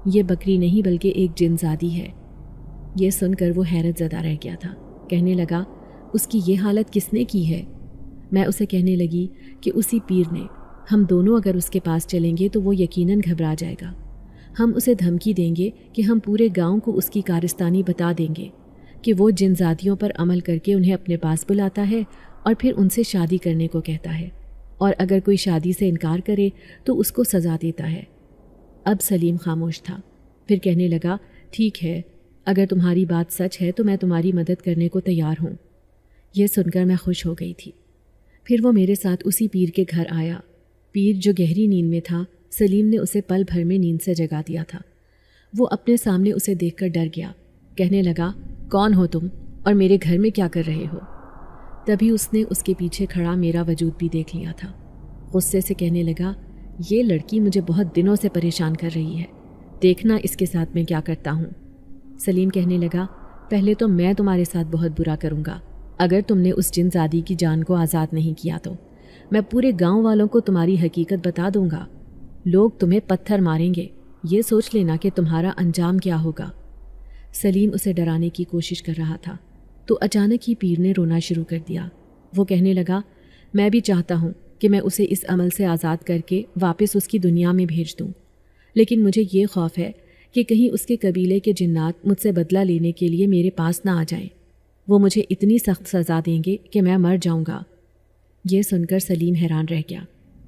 یہ بکری نہیں بلکہ ایک جن زادی ہے۔ یہ سن کر وہ حیرت زدہ رہ گیا تھا، کہنے لگا، اس کی یہ حالت کس نے کی ہے؟ میں اسے کہنے لگی کہ اسی پیر نے، ہم دونوں اگر اس کے پاس چلیں گے تو وہ یقیناً گھبرا جائے گا۔ ہم اسے دھمکی دیں گے کہ ہم پورے گاؤں کو اس کی کارستانی بتا دیں گے کہ وہ جن زادیوں پر عمل کر کے انہیں اپنے پاس بلاتا ہے اور پھر ان سے شادی کرنے کو کہتا ہے، اور اگر کوئی شادی سے انکار کرے تو اس کو سزا دیتا ہے۔ اب سلیم خاموش تھا، پھر کہنے لگا، ٹھیک ہے، اگر تمہاری بات سچ ہے تو میں تمہاری مدد کرنے کو تیار ہوں۔ یہ سن کر میں خوش ہو گئی تھی۔ پھر وہ میرے ساتھ اسی پیر کے گھر آیا۔ پیر جو گہری نیند میں تھا، سلیم نے اسے پل بھر میں نیند سے جگا دیا تھا۔ وہ اپنے سامنے اسے دیکھ کر ڈر گیا، کہنے لگا، کون ہو تم اور میرے گھر میں کیا کر رہے ہو؟ تبھی اس نے اس کے پیچھے کھڑا میرا وجود بھی دیکھ لیا تھا۔ غصے سے کہنے لگا، یہ لڑکی مجھے بہت دنوں سے پریشان کر رہی ہے، دیکھنا اس کے ساتھ میں کیا کرتا ہوں۔ سلیم کہنے لگا، پہلے تو میں تمہارے ساتھ بہت برا کروں گا اگر تم نے اس جن زادی کی جان کو آزاد نہیں کیا تو۔ میں پورے گاؤں والوں کو تمہاری حقیقت بتا دوں گا، لوگ تمہیں پتھر ماریں گے، یہ سوچ لینا کہ تمہارا انجام کیا ہوگا۔ سلیم اسے ڈرانے کی کوشش کر رہا تھا تو اچانک ہی پیر نے رونا شروع کر دیا۔ وہ کہنے لگا، میں بھی چاہتا ہوں کہ میں اسے اس عمل سے آزاد کر کے واپس اس کی دنیا میں بھیج دوں، لیکن مجھے یہ خوف ہے کہ کہیں اس کے قبیلے کے جنات مجھ سے بدلہ لینے کے لیے میرے پاس نہ آ جائیں، وہ مجھے اتنی سخت سزا دیں گے کہ میں مر جاؤں گا۔ یہ سن کر سلیم حیران رہ گیا،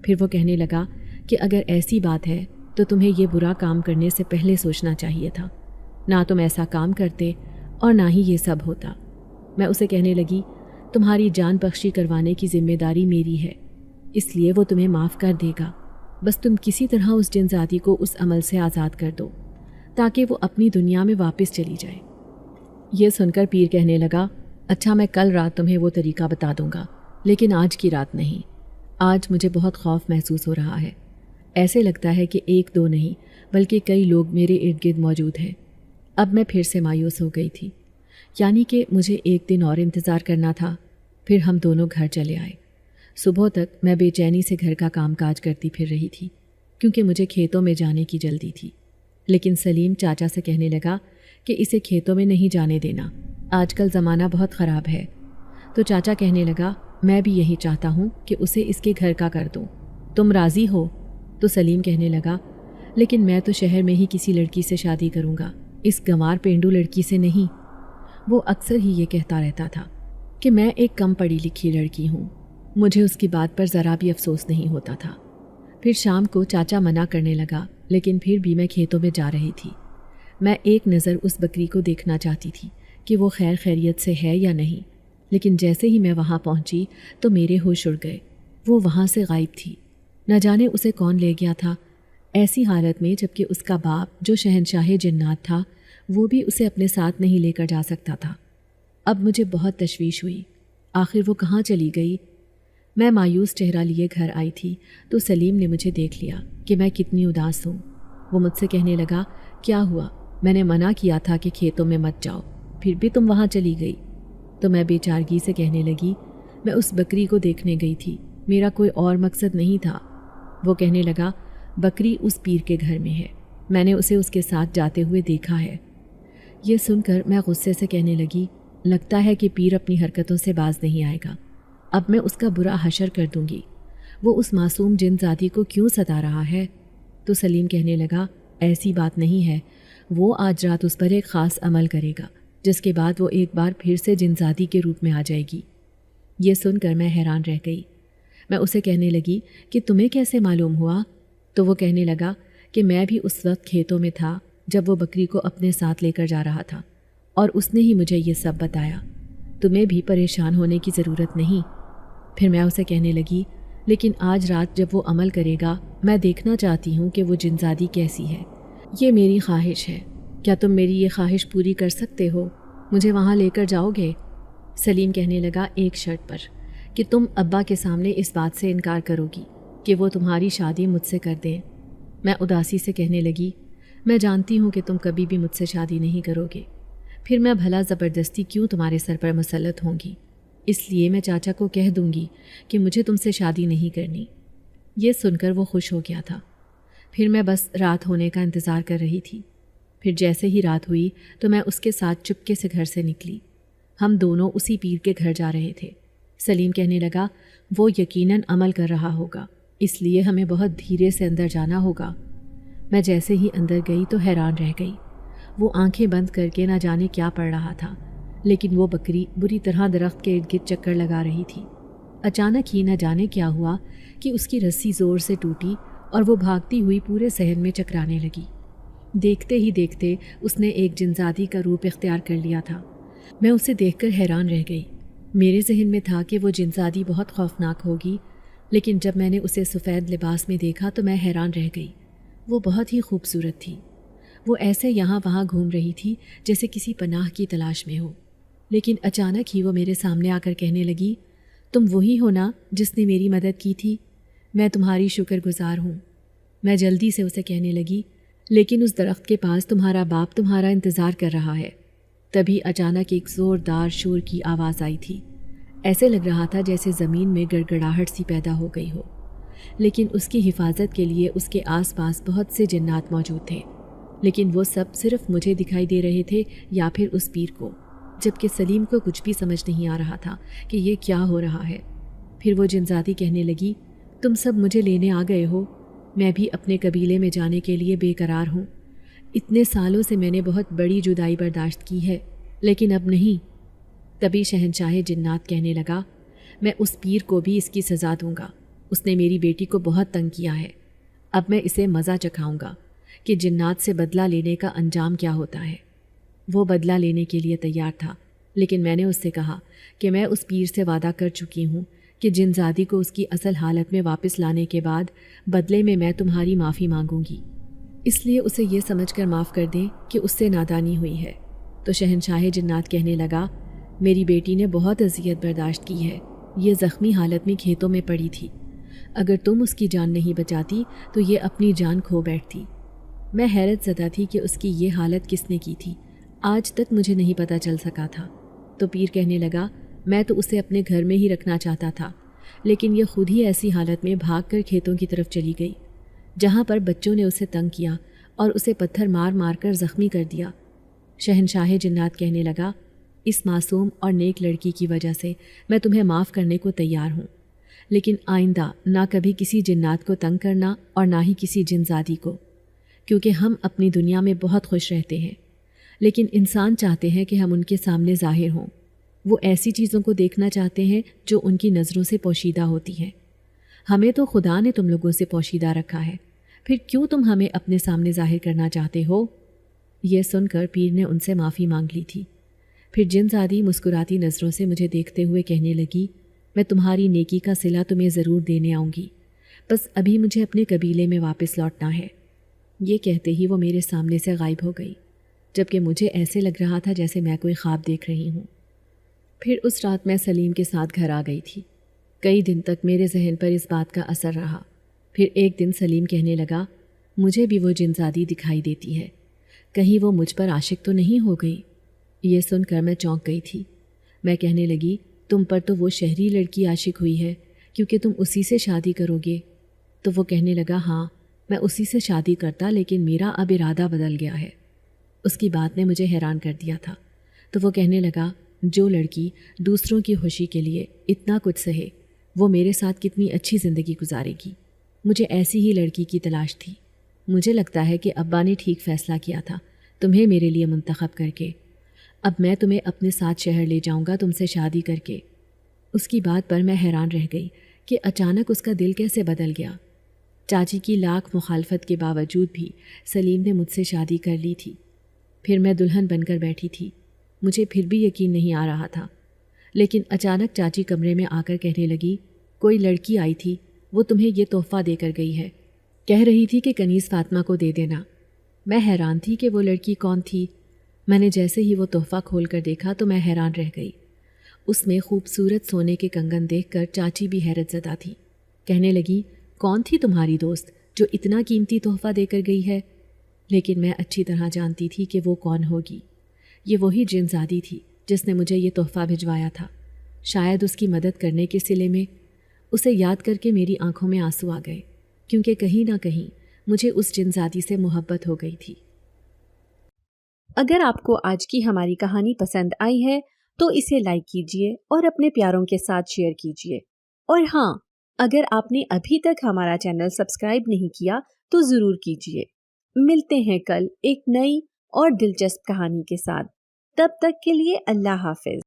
پھر وہ کہنے لگا کہ اگر ایسی بات ہے تو تمہیں یہ برا کام کرنے سے پہلے سوچنا چاہیے تھا، نہ تم ایسا کام کرتے اور نہ ہی یہ سب ہوتا۔ میں اسے کہنے لگی، تمہاری جان بخشی کروانے کی ذمہ داری میری ہے، اس لیے وہ تمہیں معاف کر دے گا، بس تم کسی طرح اس جن ذاتی کو اس عمل سے آزاد کر دو تاکہ وہ اپنی دنیا میں واپس چلی جائے۔ یہ سن کر پیر کہنے لگا، اچھا میں کل رات تمہیں وہ طریقہ بتا دوں گا، لیکن آج کی رات نہیں۔ آج مجھے بہت خوف محسوس ہو رہا ہے، ایسے لگتا ہے کہ ایک دو نہیں بلکہ کئی لوگ میرے ارد گرد موجود ہیں۔ اب میں پھر سے مایوس ہو گئی تھی، یعنی کہ مجھے ایک دن اور انتظار کرنا تھا۔ پھر ہم دونوں گھر چلے آئے۔ صبح تک میں بے چینی سے گھر کا کام کاج کرتی پھر رہی تھی کیونکہ مجھے کھیتوں میں جانے کی جلدی تھی، لیکن سلیم چاچا سے کہنے لگا کہ اسے کھیتوں میں نہیں جانے دینا، آج کل زمانہ بہت خراب ہے۔ تو چاچا کہنے لگا، میں بھی یہی چاہتا ہوں کہ اسے اس کے گھر کا کر دوں، تم راضی ہو؟ تو سلیم کہنے لگا، لیکن میں تو شہر میں ہی کسی لڑکی سے شادی کروں گا، اس گنوار پینڈو لڑکی سے نہیں۔ وہ اکثر ہی یہ کہتا رہتا تھا کہ میں ایک کم پڑھی لکھی لڑکی ہوں۔ مجھے اس کی بات پر ذرا بھی افسوس نہیں ہوتا تھا۔ پھر شام کو چاچا منع کرنے لگا، لیکن پھر بھی میں کھیتوں میں جا رہی تھی۔ میں ایک نظر اس بکری کو دیکھنا چاہتی تھی کہ وہ خیر خیریت سے ہے یا نہیں، لیکن جیسے ہی میں وہاں پہنچی تو میرے ہوش اڑ گئے، وہ وہاں سے غائب تھی۔ نہ جانے اسے کون لے گیا تھا، ایسی حالت میں جبکہ اس کا باپ جو شہنشاہ جنات تھا وہ بھی اسے اپنے ساتھ نہیں لے کر جا سکتا تھا۔ اب مجھے بہت تشویش ہوئی، آخر وہ کہاں چلی گئی؟ میں مایوس چہرہ لیے گھر آئی تھی تو سلیم نے مجھے دیکھ لیا کہ میں کتنی اداس ہوں۔ وہ مجھ سے کہنے لگا، کیا ہوا؟ میں نے منع کیا تھا کہ کھیتوں میں مت جاؤ، پھر بھی تم وہاں چلی گئی۔ تو میں بے چارگی سے کہنے لگی، میں اس بکری کو دیکھنے گئی تھی، میرا کوئی اور مقصد نہیں تھا۔ وہ کہنے لگا، بکری اس پیر کے گھر میں ہے، میں نے اسے اس کے ساتھ جاتے ہوئے دیکھا ہے۔ یہ سن کر میں غصے سے کہنے لگی، لگتا ہے کہ پیر اپنی حرکتوں سے باز نہیں آئے گا، اب میں اس کا برا حشر کر دوں گی، وہ اس معصوم جن ذاتی کو کیوں ستا رہا ہے؟ تو سلیم کہنے لگا، ایسی بات نہیں ہے، وہ آج رات اس پر ایک خاص عمل کرے گا جس کے بعد وہ ایک بار پھر سے جنزادی کے روپ میں آ جائے گی۔ یہ سن کر میں حیران رہ گئی۔ میں اسے کہنے لگی کہ تمہیں کیسے معلوم ہوا؟ تو وہ کہنے لگا کہ میں بھی اس وقت کھیتوں میں تھا جب وہ بکری کو اپنے ساتھ لے کر جا رہا تھا، اور اس نے ہی مجھے یہ سب بتایا۔ تمہیں بھی پریشان ہونے کی ضرورت نہیں۔ پھر میں اسے کہنے لگی لیکن آج رات جب وہ عمل کرے گا میں دیکھنا چاہتی ہوں کہ وہ جنزادی کیسی ہے۔ یہ میری خواہش ہے، کیا تم میری یہ خواہش پوری کر سکتے ہو؟ مجھے وہاں لے کر جاؤ گے؟ سلیم کہنے لگا ایک شرط پر، کہ تم ابا کے سامنے اس بات سے انکار کرو گی کہ وہ تمہاری شادی مجھ سے کر دیں۔ میں اداسی سے کہنے لگی میں جانتی ہوں کہ تم کبھی بھی مجھ سے شادی نہیں کرو گے، پھر میں بھلا زبردستی کیوں تمہارے سر پر مسلط ہوں گی؟ اس لیے میں چاچا کو کہہ دوں گی کہ مجھے تم سے شادی نہیں کرنی۔ یہ سن کر وہ خوش ہو گیا تھا۔ پھر میں بس رات ہونے کا انتظار کر رہی تھی۔ پھر جیسے ہی رات ہوئی تو میں اس کے ساتھ چپکے سے گھر سے نکلی۔ ہم دونوں اسی پیر کے گھر جا رہے تھے۔ سلیم کہنے لگا وہ یقیناً عمل کر رہا ہوگا، اس لیے ہمیں بہت دھیرے سے اندر جانا ہوگا۔ میں جیسے ہی اندر گئی تو حیران رہ گئی۔ وہ آنکھیں بند کر کے نہ جانے کیا پڑھ رہا تھا، لیکن وہ بکری بری طرح درخت کے ارد گرد چکر لگا رہی تھی۔ اچانک ہی نہ جانے کیا ہوا کہ اس کی رسی زور سے ٹوٹی اور وہ بھاگتی ہوئی پورے صحن میں چکرانے لگی۔ دیکھتے ہی دیکھتے اس نے ایک جنزادی کا روپ اختیار کر لیا تھا۔ میں اسے دیکھ کر حیران رہ گئی۔ میرے ذہن میں تھا کہ وہ جنزادی بہت خوفناک ہوگی، لیکن جب میں نے اسے سفید لباس میں دیکھا تو میں حیران رہ گئی۔ وہ بہت ہی خوبصورت تھی۔ وہ ایسے یہاں وہاں گھوم رہی تھی جیسے کسی پناہ کی تلاش میں ہو، لیکن اچانک ہی وہ میرے سامنے آ کر کہنے لگی تم وہی ہو نا جس نے میری مدد کی تھی؟ میں تمہاری شکر گزار ہوں۔ میں جلدی سے اسے کہنے لگی لیکن اس درخت کے پاس تمہارا باپ تمہارا انتظار کر رہا ہے۔ تبھی اچانک ایک زوردار شور کی آواز آئی تھی۔ ایسے لگ رہا تھا جیسے زمین میں گڑگڑاہٹ سی پیدا ہو گئی ہو، لیکن اس کی حفاظت کے لیے اس کے آس پاس بہت سے جنات موجود تھے، لیکن وہ سب صرف مجھے دکھائی دے رہے تھے یا پھر اس پیر کو، جبکہ سلیم کو کچھ بھی سمجھ نہیں آ رہا تھا کہ یہ کیا ہو رہا ہے۔ پھر وہ جنزادی کہنے لگی تم سب مجھے لینے آ گئے ہو، میں بھی اپنے قبیلے میں جانے کے لیے بے قرار ہوں۔ اتنے سالوں سے میں نے بہت بڑی جدائی برداشت کی ہے، لیکن اب نہیں۔ تبھی شہنشاہ جنات کہنے لگا میں اس پیر کو بھی اس کی سزا دوں گا، اس نے میری بیٹی کو بہت تنگ کیا ہے۔ اب میں اسے مزہ چکھاؤں گا کہ جنات سے بدلہ لینے کا انجام کیا ہوتا ہے۔ وہ بدلہ لینے کے لیے تیار تھا، لیکن میں نے اس سے کہا کہ میں اس پیر سے وعدہ کر چکی ہوں کہ جنزادی کو اس کی اصل حالت میں واپس لانے کے بعد بدلے میں تمہاری معافی مانگوں گی، اس لیے اسے یہ سمجھ کر معاف کر دیں کہ اس سے نادانی ہوئی ہے۔ تو شہنشاہ جنات کہنے لگا میری بیٹی نے بہت اذیت برداشت کی ہے، یہ زخمی حالت میں کھیتوں میں پڑی تھی، اگر تم اس کی جان نہیں بچاتی تو یہ اپنی جان کھو بیٹھتی۔ میں حیرت زدہ تھی کہ اس کی یہ حالت کس نے کی تھی، آج تک مجھے نہیں پتہ چل سکا تھا۔ تو پیر کہنے لگا میں تو اسے اپنے گھر میں ہی رکھنا چاہتا تھا، لیکن یہ خود ہی ایسی حالت میں بھاگ کر کھیتوں کی طرف چلی گئی جہاں پر بچوں نے اسے تنگ کیا اور اسے پتھر مار مار کر زخمی کر دیا۔ شہنشاہ جنات کہنے لگا اس معصوم اور نیک لڑکی کی وجہ سے میں تمہیں معاف کرنے کو تیار ہوں، لیکن آئندہ نہ کبھی کسی جنات کو تنگ کرنا اور نہ ہی کسی جنزادی کو، کیونکہ ہم اپنی دنیا میں بہت خوش رہتے ہیں، لیکن انسان چاہتے ہیں کہ ہم ان کے سامنے ظاہر ہوں۔ وہ ایسی چیزوں کو دیکھنا چاہتے ہیں جو ان کی نظروں سے پوشیدہ ہوتی ہیں۔ ہمیں تو خدا نے تم لوگوں سے پوشیدہ رکھا ہے، پھر کیوں تم ہمیں اپنے سامنے ظاہر کرنا چاہتے ہو؟ یہ سن کر پیر نے ان سے معافی مانگ لی تھی۔ پھر جنزادی مسکراتی نظروں سے مجھے دیکھتے ہوئے کہنے لگی میں تمہاری نیکی کا صلہ تمہیں ضرور دینے آؤں گی، بس ابھی مجھے اپنے قبیلے میں واپس لوٹنا ہے۔ یہ کہتے ہی وہ میرے سامنے سے غائب ہو گئی، جبکہ مجھے ایسے لگ رہا تھا جیسے میں کوئی خواب دیکھ رہی ہوں۔ پھر اس رات میں سلیم کے ساتھ گھر آ گئی تھی۔ کئی دن تک میرے ذہن پر اس بات کا اثر رہا۔ پھر ایک دن سلیم کہنے لگا مجھے بھی وہ جنزادی دکھائی دیتی ہے، کہیں وہ مجھ پر عاشق تو نہیں ہو گئی؟ یہ سن کر میں چونک گئی تھی۔ میں کہنے لگی تم پر تو وہ شہری لڑکی عاشق ہوئی ہے کیونکہ تم اسی سے شادی کرو گے۔ تو وہ کہنے لگا ہاں میں اسی سے شادی کرتا، لیکن میرا اب ارادہ بدل گیا ہے۔ اس کی بات نے مجھے حیران کر دیا تھا۔ تو وہ کہنے لگا جو لڑکی دوسروں کی خوشی کے لیے اتنا کچھ سہے وہ میرے ساتھ کتنی اچھی زندگی گزارے گی۔ مجھے ایسی ہی لڑکی کی تلاش تھی۔ مجھے لگتا ہے کہ ابا نے ٹھیک فیصلہ کیا تھا، تمہیں میرے لیے منتخب کر کے۔ اب میں تمہیں اپنے ساتھ شہر لے جاؤں گا تم سے شادی کر کے۔ اس کی بات پر میں حیران رہ گئی کہ اچانک اس کا دل کیسے بدل گیا۔ چاچی کی لاکھ مخالفت کے باوجود بھی سلیم نے مجھ سے شادی کر لی تھی۔ پھر میں دلہن بن کر بیٹھی تھی۔ مجھے پھر بھی یقین نہیں آ رہا تھا، لیکن اچانک چاچی کمرے میں آ کر کہنے لگی، کوئی لڑکی آئی تھی، وہ تمہیں یہ تحفہ دے کر گئی ہے، کہہ رہی تھی کہ کنیز فاطمہ کو دے دینا۔ میں حیران تھی کہ وہ لڑکی کون تھی۔ میں نے جیسے ہی وہ تحفہ کھول کر دیکھا تو میں حیران رہ گئی۔ اس میں خوبصورت سونے کے کنگن دیکھ کر چاچی بھی حیرت زدہ تھی۔ کہنے لگی، کون تھی تمہاری دوست جو اتنا قیمتی تحفہ دے کر گئی ہے؟ لیکن میں اچھی طرح جانتی تھی کہ وہ کون ہوگی۔ یہ وہی جن زادی تھی جس نے مجھے یہ تحفہ بھجوایا تھا۔ شاید اس کی مدد کرنے کے صلے میں اسے یاد کر کے میری آنکھوں میں آنسو آ گئے، کیونکہ کہیں نہ کہیں مجھے اس جن زادی سے محبت ہو گئی تھی۔ اگر آپ کو آج کی ہماری کہانی پسند آئی ہے تو اسے لائک کیجیے اور اپنے پیاروں کے ساتھ شیئر کیجیے، اور ہاں، اگر آپ نے ابھی تک ہمارا چینل سبسکرائب نہیں کیا تو ضرور کیجیے۔ ملتے ہیں کل ایک نئی اور دلچسپ کہانی کے ساتھ، تب تک کے لیے اللہ حافظ۔